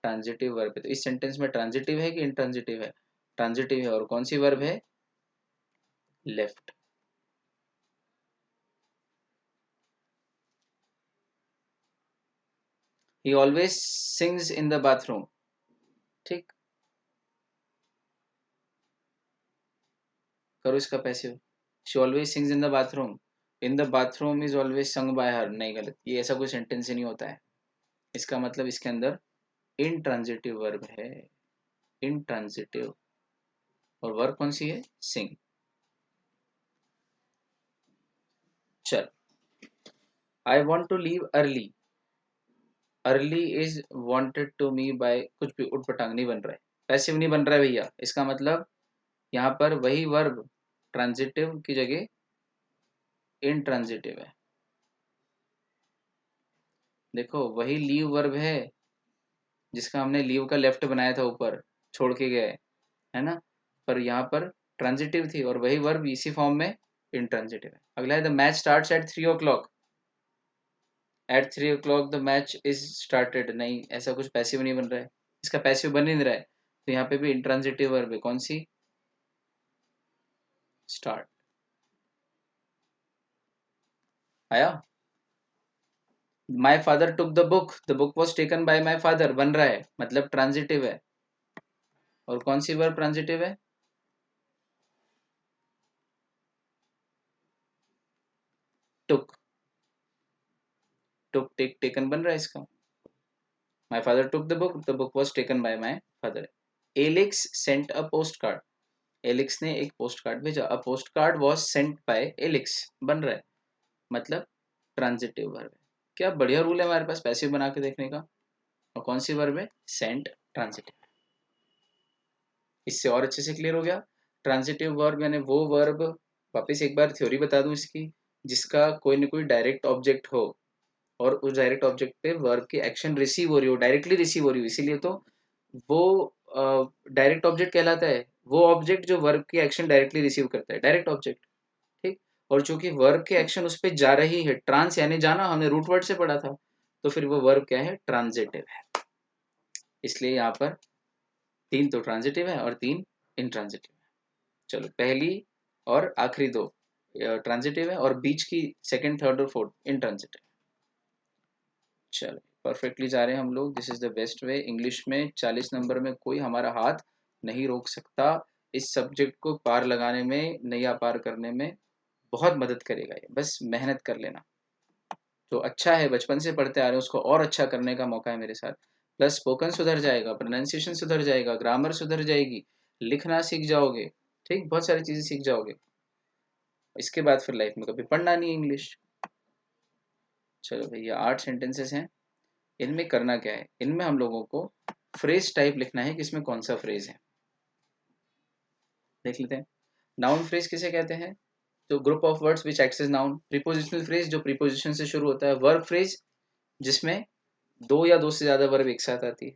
ट्रांजिटिव वर्ब है, तो इस सेंटेंस में ट्रांजिटिव है कि इंट्रांजिटिव है, ट्रांजिटिव है, और कौन सी वर्ब है, left. He always sings in the bathroom, ठीक, करो इसका passive, she always sings in the bathroom, in the bathroom is always sung by हर, नहीं गलत, ये ऐसा कोई सेंटेंस ही नहीं होता है, इसका मतलब इसके अंदर इंट्रांजिटिव वर्ब है, इंट्रांजिटिव, और वर्ब कौन सी है, सिंग। चल, I want to leave early, early is wanted to me by, कुछ भी उठपटांग नहीं बन रहा है, पैसिव नहीं बन रहा है भैया। इसका मतलब यहाँ पर वही वर्ब ट्रांजिटिव की जगह इंट्रांजिटिव है। देखो वही लीव वर्ब है जिसका हमने लीव का लेफ्ट बनाया था, ऊपर छोड़ के गए, है ना, पर यहाँ पर ट्रांजिटिव थी और वही वर्ब इसी फॉर्म में इंट्रांजिटिव है। अगला है the match starts at 3 o'clock। At 3 o'clock the match is started, नहीं ऐसा कुछ पैसिव नहीं बन रहा है, इसका पैसिव बन ही नहीं रहा है, तो यहाँ पे भी इंट्रांजिटिव वर्ब है, कौन सी, स्टार्ट। आया। माई father took the book was taken by my father बन रहा है, मतलब ट्रांजिटिव है। और कौन सी वर्ब ट्रांजिटिव है, टुक। टुक टेक टेकन बन रहा है इसका। My father took the book was taken by my father. Alix sent a postcard, Alix ने एक पोस्ट कार्ड भेजा, a postcard was sent by Alix बन रहा है, मतलब ट्रांजिटिव वर्ब है। क्या बढ़िया रूल है हमारे पास पैसिव बना के देखने का। और कौन सी वर्ब है, सेंट, ट्रांजिटिव। इससे और अच्छे से क्लियर हो गया। ट्रांजिटिव वर्ब यानी वो वर्ब, वापस एक बार थ्योरी बता दूं इसकी, जिसका कोई ना कोई डायरेक्ट ऑब्जेक्ट हो और उस डायरेक्ट ऑब्जेक्ट पे वर्ब की एक्शन रिसीव हो रही हो, डायरेक्टली रिसीव हो रही हो, इसीलिए तो वो डायरेक्ट ऑब्जेक्ट कहलाता है। वो ऑब्जेक्ट जो वर्ब की एक्शन डायरेक्टली रिसीव करता है, डायरेक्ट ऑब्जेक्ट। ठीक। और चूंकि वर्ब की एक्शन उस पर जा रही है, ट्रांस यानी जाना, हमने रूट वर्ड से पढ़ा था, तो फिर वो वर्ब क्या है, ट्रांजिटिव है। इसलिए यहाँ पर 3 तो ट्रांजिटिव है और 3 इंट्रांजिटिव है। चलो पहली और आखिरी 2 ट्रांजिटिव है और बीच की सेकंड, थर्ड और फोर्थ इंट्रांजिटिव। चलो परफेक्टली जा रहे हैं हम लोग, this is the best way. English में 40 नंबर में कोई हमारा हाथ नहीं रोक सकता। इस सब्जेक्ट को पार लगाने में, नैया पार करने में बहुत मदद करेगा ये, बस मेहनत कर लेना। जो अच्छा है बचपन से पढ़ते आ रहे हैं उसको और अच्छा करने का मौका है मेरे साथ। प्लस स्पोकन सुधर जाएगा, प्रोनाउंसिएशन सुधर जाएगा, ग्रामर सुधर जाएगी, लिखना सीख जाओगे, ठीक, बहुत सारी चीजें सीख जाओगे। इसके बाद फिर लाइफ में कभी पढ़ना नहीं इंग्लिश। चलो भैया 8 सेंटेंसेस हैं। इनमें करना क्या है, इनमें हम लोगों को फ्रेज टाइप लिखना है कि इसमें कौन सा फ्रेज है। देख लेते हैं। नाउन फ्रेज किसे कहते हैं, तो group of words which acts as noun. Prepositional phrase जो प्रीपोजिशन से शुरू होता है। वर्ब फ्रेज जिसमें 2 या 2 से ज्यादा वर्ब एक साथ आती है।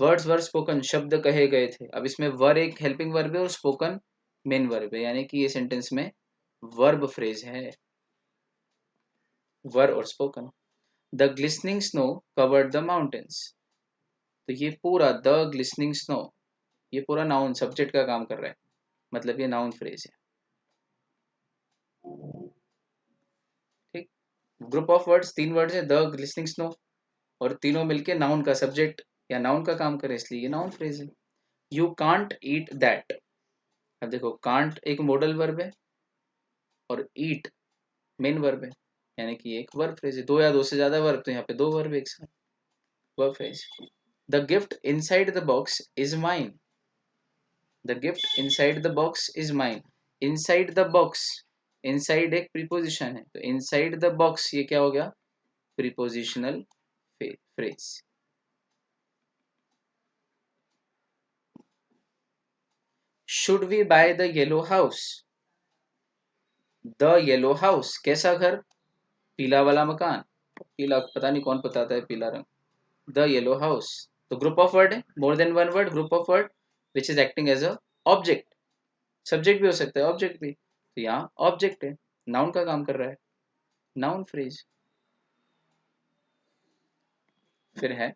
वर्ड्स वर स्पोकन, शब्द कहे गए थे। अब इसमें वर एक हेल्पिंग वर्ब है और स्पोकन मेन वर्ब है, यानी कि ये सेंटेंस में वर्ब फ्रेज है, वर और spoken. The glistening snow covered the mountains, तो ये पूरा द ग्लिसनिंग स्नो, ये पूरा नाउन सब्जेक्ट का काम कर रहा है, मतलब ये नाउन फ्रेज है। ठीक। ग्रुप ऑफ वर्ड्स 3 वर्ड्स है, द ग्लिसनिंग स्नो, और तीनों मिलके नाउन का सब्जेक्ट या नाउन का काम करे, इसलिए ये नाउन फ्रेज है। यू कांट ईट दैट, अब देखो कांट एक मॉडल वर्ब है और ईट मेन वर्ब है, यानी कि एक वर्ब फ्रेज है। 2 या 2 से ज्यादा वर्ब, तो यहाँ पे 2 वर्ब एक साथ, verb phrase. The gift inside the box is mine, the gift inside the box is mine. Inside the box, inside एक प्रीपोजिशन है, तो इनसाइड द बॉक्स ये क्या हो गया, prepositional phrase. Should we buy the yellow house, the yellow house कैसा घर, पीला वाला मकान, पीला पता नहीं कौन बताता है पीला रंग, द येलो हाउस। तो ग्रुप ऑफ वर्ड है, more than one word, group of word which is acting as a object. Subject भी हो सकता है, ऑब्जेक्ट भी, तो यहाँ ऑब्जेक्ट है, नाउन का काम कर रहा है, नाउन फ्रेज। फिर है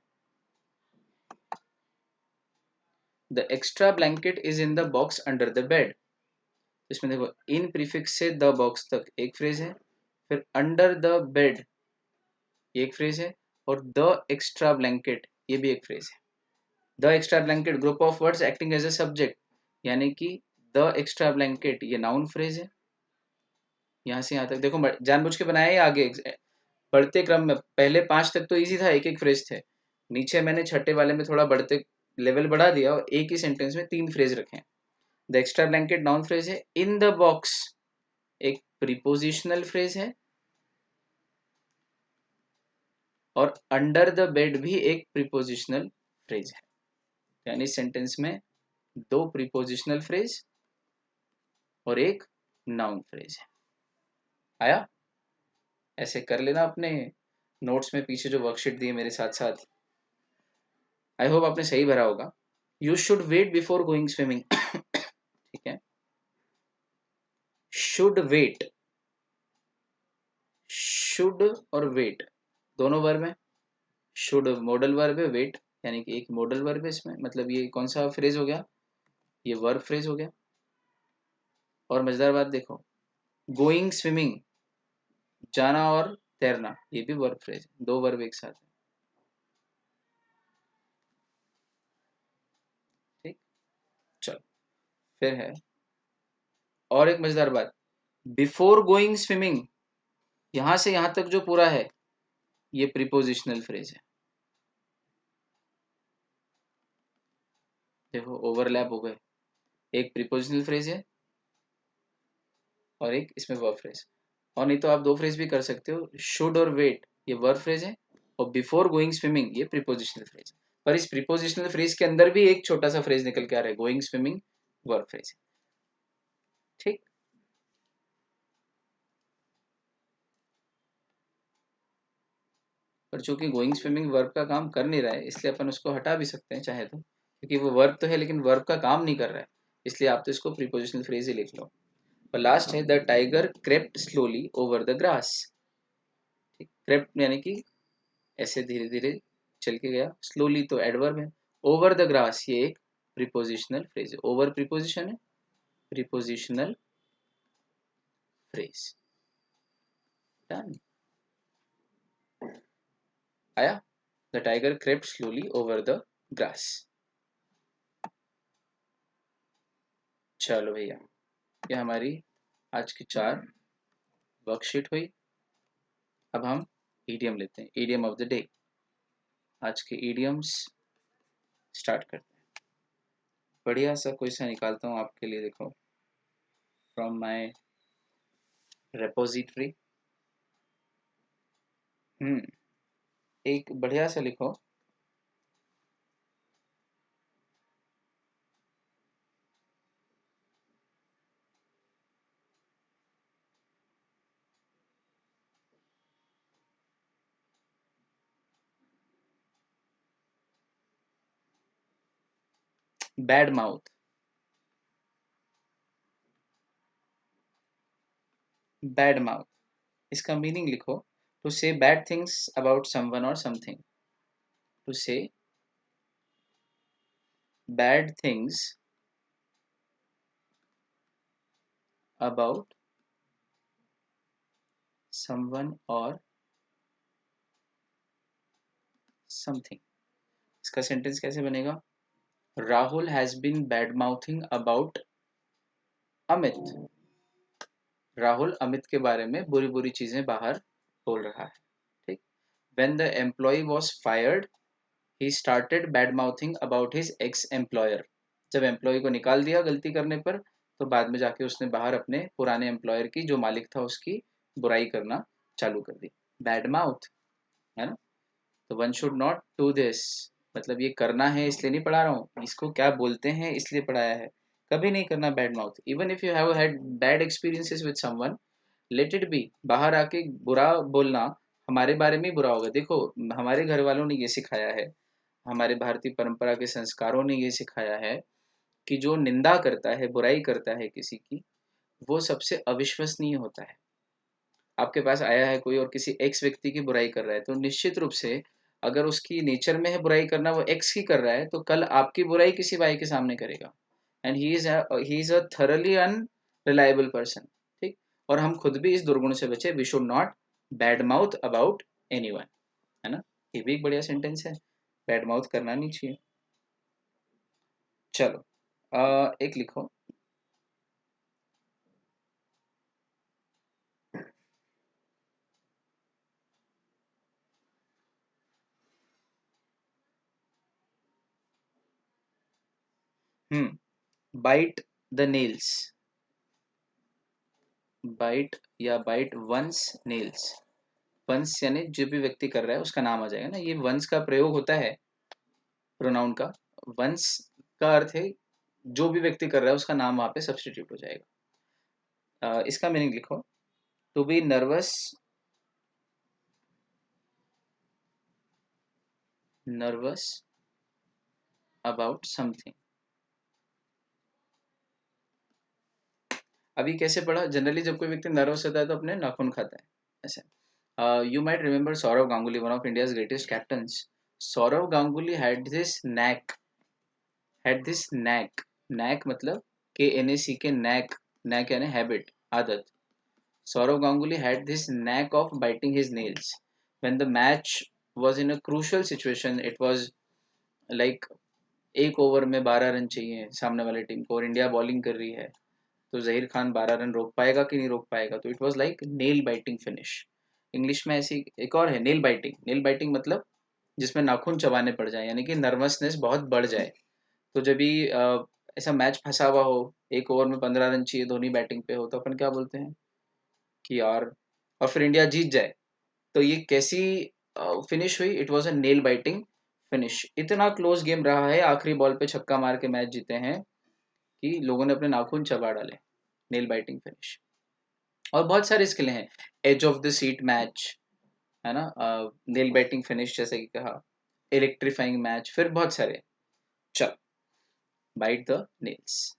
the extra blanket is in the box under the bed. इसमें देखो इन प्रीफिक्स से द बॉक्स तक एक फ्रेज है, फिर अंडर द बेड एक फ्रेज है, और द एक्स्ट्रा ब्लैंकेट ये भी एक फ्रेज है। The extra blanket group of words acting as a subject, यानी कि द एक्स्ट्रा ब्लैंकेट ये नाउन फ्रेज है। यहाँ से यहाँ तक देखो जानबूझ के बनाया है आगे बढ़ते क्रम में, पहले 5 तक तो इजी था, एक एक फ्रेज थे, नीचे मैंने छठे वाले में थोड़ा बढ़ते लेवल बढ़ा दिया और एक ही सेंटेंस में 3 फ्रेज रखे हैं। The extra blanket noun phrase है, इन द बॉक्स एक प्रीपोजिशनल फ्रेज है, और अंडर द बेड भी एक प्रीपोजिशनल फ्रेज है। यानी सेंटेंस में दो प्रीपोजिशनल फ्रेज और एक नाउन फ्रेज है। आया? ऐसे कर लेना अपने नोट्स में पीछे जो वर्कशीट दी है मेरे साथ साथ। आई होप आपने सही भरा होगा। You should wait before going swimming. ठीक है, शुड वेट, शुड और वेट दोनों वर्ब है। शुड मॉडल वर्ब है, वेट यानी कि एक मॉडल वर्ब है इसमें, मतलब ये कौन सा फ्रेज हो गया, ये वर्ब फ्रेज हो गया। और मजेदार बात देखो, गोइंग स्विमिंग, जाना और तैरना, ये भी वर्ब फ्रेज, दो वर्ब एक साथ है। ठीक, चलो फिर है और एक मजेदार बात, बिफोर गोइंग स्विमिंग, यहां से यहां तक जो पूरा है ये प्रीपोजिशनल फ्रेज है। देखो ओवरलैप हो गए, एक प्रीपोजिशनल फ्रेज है और एक इसमें वर्ब फ्रेज। और नहीं तो आप दो फ्रेज भी कर सकते हो, शुड और वेट ये वर्ब फ्रेज है और बिफोर गोइंग स्विमिंग ये प्रीपोजिशनल फ्रेज। पर इस प्रीपोजिशनल फ्रेज के अंदर भी एक छोटा सा फ्रेज निकल के आ रहा है, गोइंग स्विमिंग वर्ब फ्रेज। ठीक, पर चूंकि गोइंग स्विमिंग वर्ब का काम कर नहीं रहा है इसलिए अपन उसको हटा भी सकते हैं चाहे तो, क्योंकि वो वर्ब तो है लेकिन वर्ब का काम नहीं कर रहा है, इसलिए आप तो इसको प्रीपोजिशनल फ्रेज ही लिख लो। और लास्ट है the tiger crept slowly over the grass. Crept यानी कि ऐसे धीरे धीरे चल के गया, स्लोली तो एडवर्ब है, ओवर द ग्रास ये एक प्रीपोजिशनल फ्रेज है, ओवर प्रीपोजिशन है, प्रीपोजिशनल फ्रेज। डन, आया? The tiger crept slowly over the grass. चलो भैया, ये हमारी आज की 4 वर्कशीट हुई। अब हम ईडियम लेते हैं, ईडियम ऑफ द डे। आज के ईडियम्स स्टार्ट करते हैं। बढ़िया सा कोई सा निकालता हूँ आपके लिए, देखो फ्रॉम माय रेपोजिटरी। एक बढ़िया सा लिखो, बैड माउथ। बैड माउथ, इसका मीनिंग लिखो, to say bad things about someone और something. To say bad things about someone और समथिंग। इसका सेंटेंस कैसे बनेगा, Rahul has been bad mouthing about Amit. Rahul Amit के बारे में बुरी बुरी चीजें बाहर बोल रहा है। ठीक, when the employ was fired he started bad mouthing about his ex employer. जब एम्प्लॉय को निकाल दिया गलती करने पर तो बाद में जाके उसने बाहर अपने पुराने एम्प्लॉयर की, जो मालिक था उसकी, बुराई करना चालू कर दी। बैड माउथ है ना। तो one should not do this, मतलब ये करना है इसलिए नहीं पढ़ा रहा हूँ, इसको क्या बोलते हैं इसलिए पढ़ाया है। कभी नहीं करना bad mouth, even if you have had bad experiences with someone, let it be. बाहर आके बुरा बोलना हमारे बारे में ही बुरा होगा। देखो हमारे घर वालों ने ये सिखाया है, हमारे भारतीय परंपरा के संस्कारों ने ये सिखाया है कि जो निंदा करता है, बुराई करता है किसी की, वो सबसे अविश्वसनीय होता है। आपके पास आया है कोई और किसी एक्स व्यक्ति की बुराई कर रहा है, तो निश्चित रूप से अगर उसकी नेचर में है बुराई करना, वो एक्स की कर रहा है, तो कल आपकी बुराई किसी भाई के सामने करेगा। And he is a thoroughly unreliable person. ठीक, और हम खुद भी इस दुर्गुण से बचे, we should not bad mouth about anyone, है ना। ये भी एक बढ़िया सेंटेंस है, बैड माउथ करना नहीं चाहिए। चलो एक लिखो, बाइट द नेल्स। बाइट या बाइट वंस नेल्स, वंश यानी जो भी व्यक्ति कर रहा है उसका नाम आ जाएगा ना, ये वंश का प्रयोग होता है प्रोनाउन का। वंश का अर्थ है जो भी व्यक्ति कर रहा है उसका नाम वहां पे सब्सटीट्यूट हो जाएगा। इसका मीनिंग लिखो, to be nervous, nervous about something. अभी कैसे पढ़ा, जनरली जब कोई व्यक्ति नर्वस होता है तो अपने नाखून खाता है, ऐसे। You might remember Saurav Ganguly, one of India's greatest captains. Saurav Ganguly had this knack. Knack मतलब KNAC के knack, knack यानी habit, आदत। Saurav Ganguly had this knack of biting his nails. When the match was in a crucial situation, it was like एक ओवर में 12 रन चाहिए सामने वाले टीम को और इंडिया बॉलिंग कर रही है, तो जहीर खान 12 रन रोक पाएगा कि नहीं रोक पाएगा, तो it was like nail biting finish. English में ऐसी एक और है नेल बाइटिंग। नेल बाइटिंग मतलब जिसमें नाखून चबाने पड़ जाए, यानी कि नर्वसनेस बहुत बढ़ जाए। तो जब भी ऐसा मैच फंसा हुआ हो, एक ओवर में 15 रन चाहिए, धोनी बैटिंग पे हो, तो अपन क्या बोलते हैं कि यार, और फिर इंडिया जीत जाए, तो ये कैसी फिनिश हुई, it was a nail biting finish. इतना क्लोज गेम रहा है, आखिरी बॉल पे छक्का मार के मैच जीते हैं कि लोगों ने अपने नाखून चबा डाले। Nail biting finish. और बहुत सारे स्किल हैं, edge of the seat match, है ना, नेल बाइटिंग फिनिश जैसे कि कहा, इलेक्ट्रीफाइंग मैच, फिर बहुत सारे। चल, बाइट द नेल्स।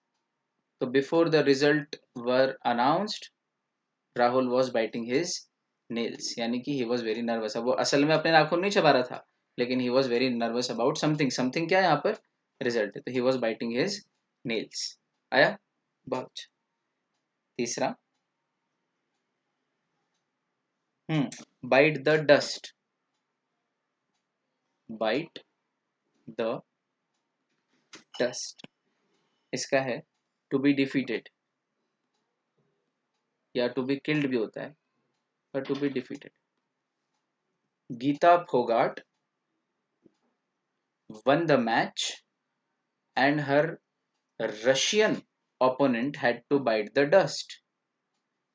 तो before the result were announced, Rahul was biting his nails, यानी कि ही वॉज वेरी नर्वस। अब वो असल में अपने नाखून नहीं चबा रहा था, लेकिन he was very nervous about something. Something क्या है यहाँ पर, रिजल्ट है, तो he was biting his nails. आया बहुत अच्छा। तीसरा, bite the dust, bite the dust, इसका है टू बी डिफीटेड, या टू बी किल्ड भी होता है, पर to be defeated. Geeta Phogat won the match and her Russian opponent had to bite the dust.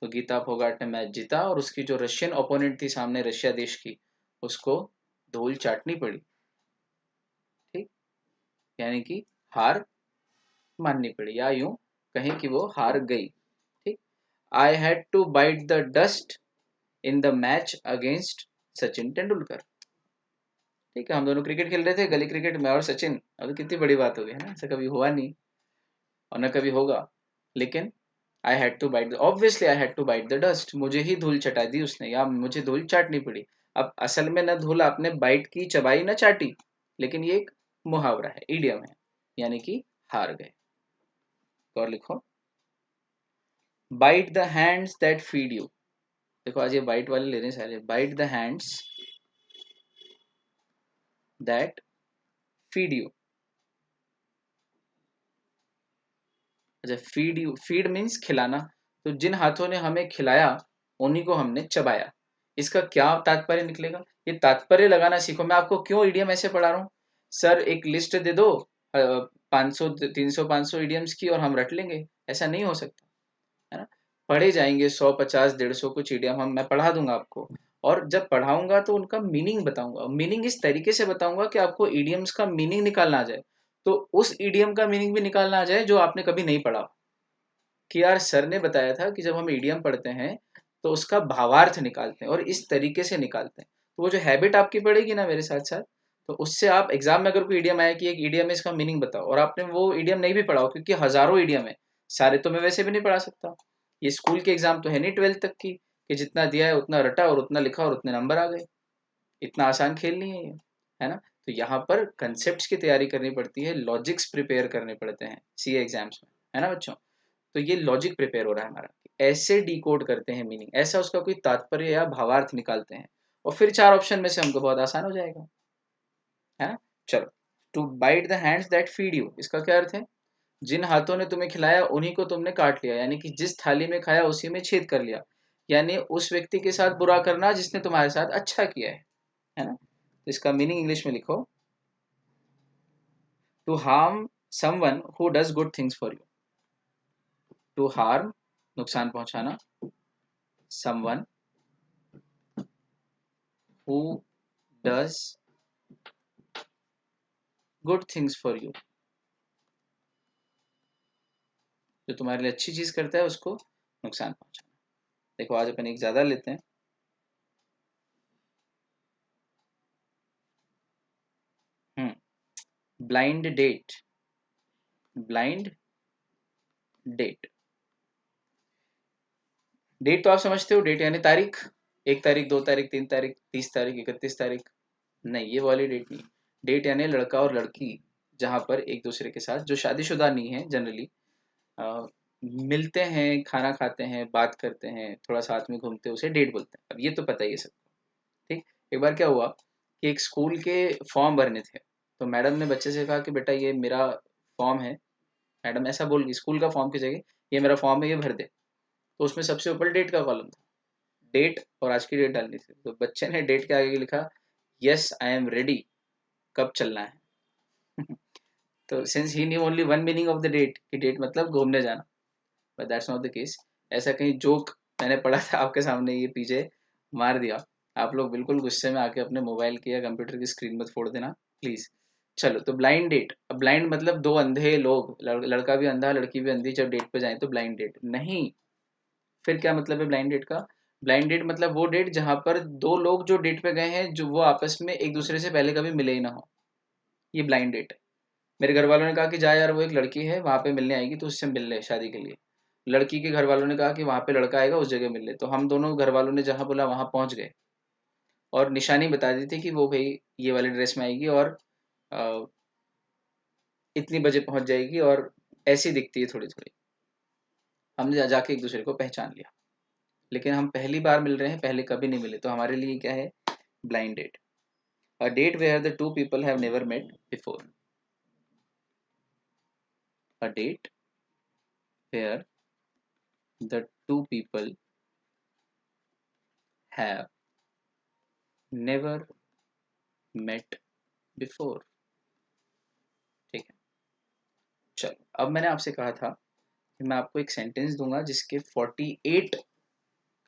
तो गीता फोगाट ने मैच जीता और उसकी जो रशियन ओपोनेंट थी सामने, रशिया देश की, उसको धूल चाटनी पड़ी। ठीक, यानी कि हार माननी पड़ी, या यूं कहें कि वो हार गई। ठीक, I had to bite the dust in the match against Sachin Tendulkar. ठीक है, हम दोनों क्रिकेट खेल रहे थे, गली क्रिकेट में, और सचिन, अब कितनी बड़ी बात हो गई है ना, ऐसा कभी हुआ नहीं और न कभी होगा। लेकिन I had to bite, obviously I had to bite the dust, मुझे ही धूल चटा दी उसने, या मुझे धूल चाटनी पड़ी। अब असल में न धूल आपने बाइट की, चबाई, न चाटी, लेकिन ये एक मुहावरा है, इडियम है, यानी कि हार गए। तो और लिखो, bite the hands that feed you. देखो आज ये बाइट वाले ले रहे हैं सारे, bite the hands that feed you. अच्छा, फीड यू, फीड मीन्स खिलाना, तो जिन हाथों ने हमें खिलाया उन्हीं को हमने चबाया। इसका क्या तात्पर्य निकलेगा, ये तात्पर्य लगाना सीखो। मैं आपको क्यों इडियम ऐसे पढ़ा रहा हूँ, सर एक लिस्ट दे दो 500 300 500 इडियम्स की और हम रट लेंगे, ऐसा नहीं हो सकता, है ना। पढ़े जाएंगे 100 50 150 कुछ इडियम, हम मैं पढ़ा दूंगा आपको, और जब पढ़ाऊंगा तो उनका मीनिंग बताऊंगा। मीनिंग इस तरीके से बताऊंगा कि आपको इडियम्स का मीनिंग निकालना आ जाए, तो उस इडियम का मीनिंग भी निकालना आ जाए जो आपने कभी नहीं पढ़ा, कि यार सर ने बताया था कि जब हम ईडीएम पढ़ते हैं तो उसका भावार्थ निकालते हैं और इस तरीके से निकालते हैं। तो वो जो हैबिट आपकी पड़ेगी ना मेरे साथ साथ, तो उससे आप एग्जाम में अगर कोई ईडीएम आया कि एक ईडीएम है इसका मीनिंग बताओ, और आपने वो ईडीएम नहीं भी पढ़ा हो, क्योंकि हजारों ईडीएम है, सारे तो मैं वैसे भी नहीं पढ़ा सकता। ये स्कूल के एग्जाम तो है नहीं 12th तक की, कि जितना दिया है उतना रटा और उतना लिखा और उतने नंबर आ गए। इतना आसान खेल नहीं है ये, है ना। तो यहाँ पर कंसेप्ट की तैयारी करनी पड़ती है, लॉजिक्स प्रिपेयर करने पड़ते हैं सीए एग्जाम्स में, है ना बच्चों। तो ये लॉजिक प्रिपेयर हो रहा है हमारा, ऐसे डिकोड करते हैं मीनिंग, ऐसा उसका कोई तात्पर्य या भावार्थ निकालते हैं, और फिर 4 ऑप्शन में से हमको बहुत आसान हो जाएगा, है ना। चलो, to bite the hands that feed you, इसका क्या अर्थ है, जिन हाथों ने तुम्हें खिलाया उन्हीं को तुमने काट लिया, यानी कि जिस थाली में खाया उसी में छेद कर लिया, यानी उस व्यक्ति के साथ बुरा करना जिसने तुम्हारे साथ अच्छा किया है ना। तो इसका मीनिंग इंग्लिश में लिखो, to harm someone who does good things for you. To harm, नुकसान पहुंचाना, someone, who does good things for you, जो तुम्हारे लिए अच्छी चीज करता है उसको नुकसान पहुंचाना। देखो आज अपन एक ज्यादा लेते हैं। Blind date, blind date. Date तो आप समझते हो, डेट यानी तारीख, 1 तारीख, 2 तारीख, 3 तारीख, 30 तारीख, 31 तारीख। नहीं, ये वाली डेट नहीं। डेट यानी लड़का और लड़की जहाँ पर एक दूसरे के साथ, जो शादीशुदा नहीं है जनरली, मिलते हैं, खाना खाते हैं, बात करते हैं, थोड़ा साथ में घूमते हैं, उसे डेट बोलते हैं। अब ये तो पता ही है सब। ठीक। एक बार क्या हुआ कि एक स्कूल के फॉर्म भरने थे, तो मैडम ने बच्चे से कहा कि बेटा ये मेरा फॉर्म है। मैडम ऐसा बोल गई स्कूल का फॉर्म की जगह, ये मेरा फॉर्म है, ये भर दे। तो उसमें सबसे ऊपर डेट का कॉलम था, डेट और आज की डेट डालनी थी। तो बच्चे ने डेट के आगे लिखा, यस आई एम रेडी, कब चलना है। तो since he knew only one meaning of the date, कि डेट मतलब घूमने जाना, but that's not the case. ऐसा कहीं जोक मैंने पढ़ा था आपके सामने, ये पीछे मार दिया। आप लोग बिल्कुल गुस्से में आके अपने मोबाइल की या कंप्यूटर की स्क्रीन मत फोड़ देना प्लीज। चलो, तो ब्लाइंड डेट। अब ब्लाइंड मतलब दो अंधे लोग, लड़का भी अंधा लड़की भी अंधी, जब डेट पे जाए तो ब्लाइंड डेट नहीं। फिर क्या मतलब है ब्लाइंड डेट का? ब्लाइंड डेट मतलब वो डेट जहां पर दो लोग जो डेट पे गए हैं, जो वो आपस में एक दूसरे से पहले कभी मिले ही ना हो, ये ब्लाइंड डेट है। मेरे घर वालों ने कहा कि जा यार, वो एक लड़की है वहां पे मिलने आएगी, तो उससे मिल ले शादी के लिए। लड़की के घर वालों ने कहा कि वहां पे लड़का आएगा, उस जगह मिल ले। तो हम दोनों घर वालों ने जहां बोला वहां पहुंच गए, और निशानी बता दी थी कि वो भाई ये वाले ड्रेस में आएगी, और अ, इतनी बजे पहुंच जाएगी, और ऐसी दिखती है थोड़ी थोड़ी। हमने जाके एक दूसरे को पहचान लिया, लेकिन हम पहली बार मिल रहे हैं, पहले कभी नहीं मिले, तो हमारे लिए क्या है? Blind date. A date where the two people have never met before. A date where the two people have never met before. ठीक है। चलो, अब मैंने आपसे कहा था कि मैं आपको एक सेंटेंस दूंगा जिसके 48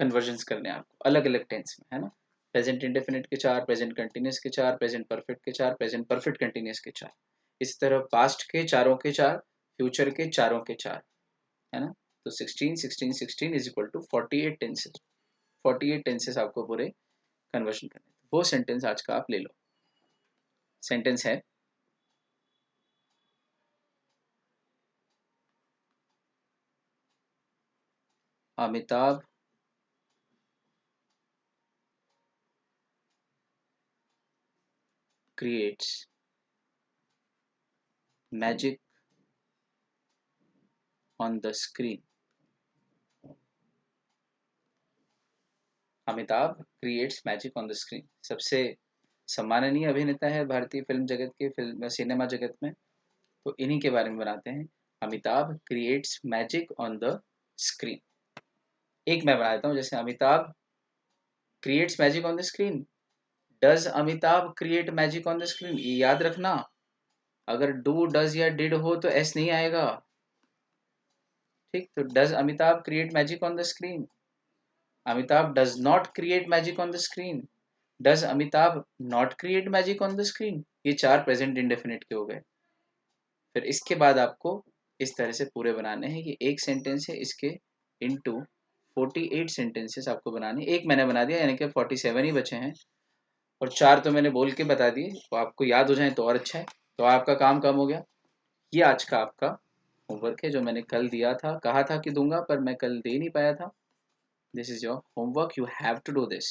कन्वर्जन्स करने हैं आपको, अलग अलग टेंस में, है ना। प्रेजेंट इंडेफिनिट के 4, प्रेजेंट कंटिन्यूस के 4, प्रेजेंट परफेक्ट के 4, प्रेजेंट परफेक्ट कंटिन्यूस के 4। इस तरह पास्ट के चारों के 4, फ्यूचर के चारों के 4, है ना। तो 16 16 16 is equal to 48 tenses. 48 tenses आपको पूरे कन्वर्जन करने हैं। वो सेंटेंस आज का आप ले लो। सेंटेंस है, Amitabh creates magic on the screen. Amitabh creates magic on the screen. सबसे सम्माननीय अभिनेता है भारतीय फिल्म जगत के, फिल्म सिनेमा जगत में। तो इन्हीं के बारे में बनाते हैं, Amitabh creates magic on the screen. एक मैं बना देता हूँ, जैसे Amitabh creates magic on the screen. Does Amitabh create magic on the screen, ये याद रखना। अगर डू डज या डिड हो तो एस नहीं आएगा। ठीक, तो does Amitabh create magic on the screen, Amitabh does not create magic on the screen, does Amitabh not create magic on the screen. ये 4 प्रेजेंट इंडेफिनिट के हो गए। फिर इसके बाद आपको इस तरह से पूरे बनाने हैं कि एक सेंटेंस है, इसके इनटू 48 सेंटेंसेस आपको बनाने। एक मैंने बना दिया, यानी कि 47 ही बचे हैं, और 4 तो मैंने बोल के बता दिए, तो आपको याद हो जाए तो और अच्छा है। तो आपका काम कम हो गया। ये आज का आपका होमवर्क है, जो मैंने कल दिया था, कहा था कि दूंगा, पर मैं कल दे नहीं पाया था। This is your homework, you have to do this.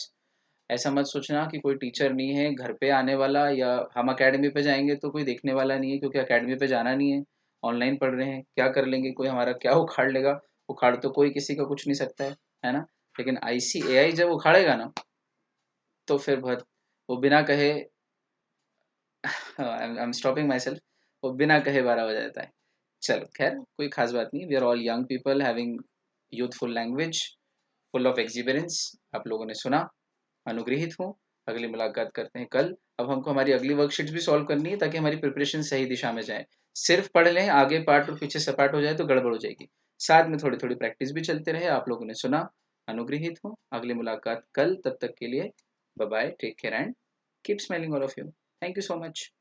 ऐसा मत सोचना कि कोई टीचर नहीं है घर पे आने वाला, या हम अकेडमी पे जाएंगे तो कोई देखने वाला नहीं है, क्योंकि अकेडमी पे जाना नहीं है, ऑनलाइन पढ़ रहे हैं। क्या कर लेंगे, कोई हमारा क्या उखाड़ लेगा? उखाड़ तो कोई किसी का कुछ नहीं सकता है ना। लेकिन ICAI जब उखाड़ेगा ना, तो फिर बहुत, वो बिना कहे I am stopping my self, वो बिना कहे 12 हो जाता है। चलो खैर, कोई खास बात नहीं। We are all young people having youthful language, full of experience. आप लोगों ने सुना, अनुग्रहित हूँ। अगली मुलाकात करते हैं कल। अब हमको हमारी अगली वर्कशीट्स भी सॉल्व करनी है, ताकि हमारी प्रिपरेशन सही दिशा में जाए। सिर्फ पढ़ लें, आगे पार्ट और पीछे सपाट हो जाए तो गड़बड़ हो जाएगी। साथ में थोड़ी थोड़ी प्रैक्टिस भी चलते रहे। आप लोगों ने सुना, अनुग्रहित हूँ। अगली मुलाकात कल, तब तक के लिए Bye bye, take care, and keep smiling, all of you. Thank you so much.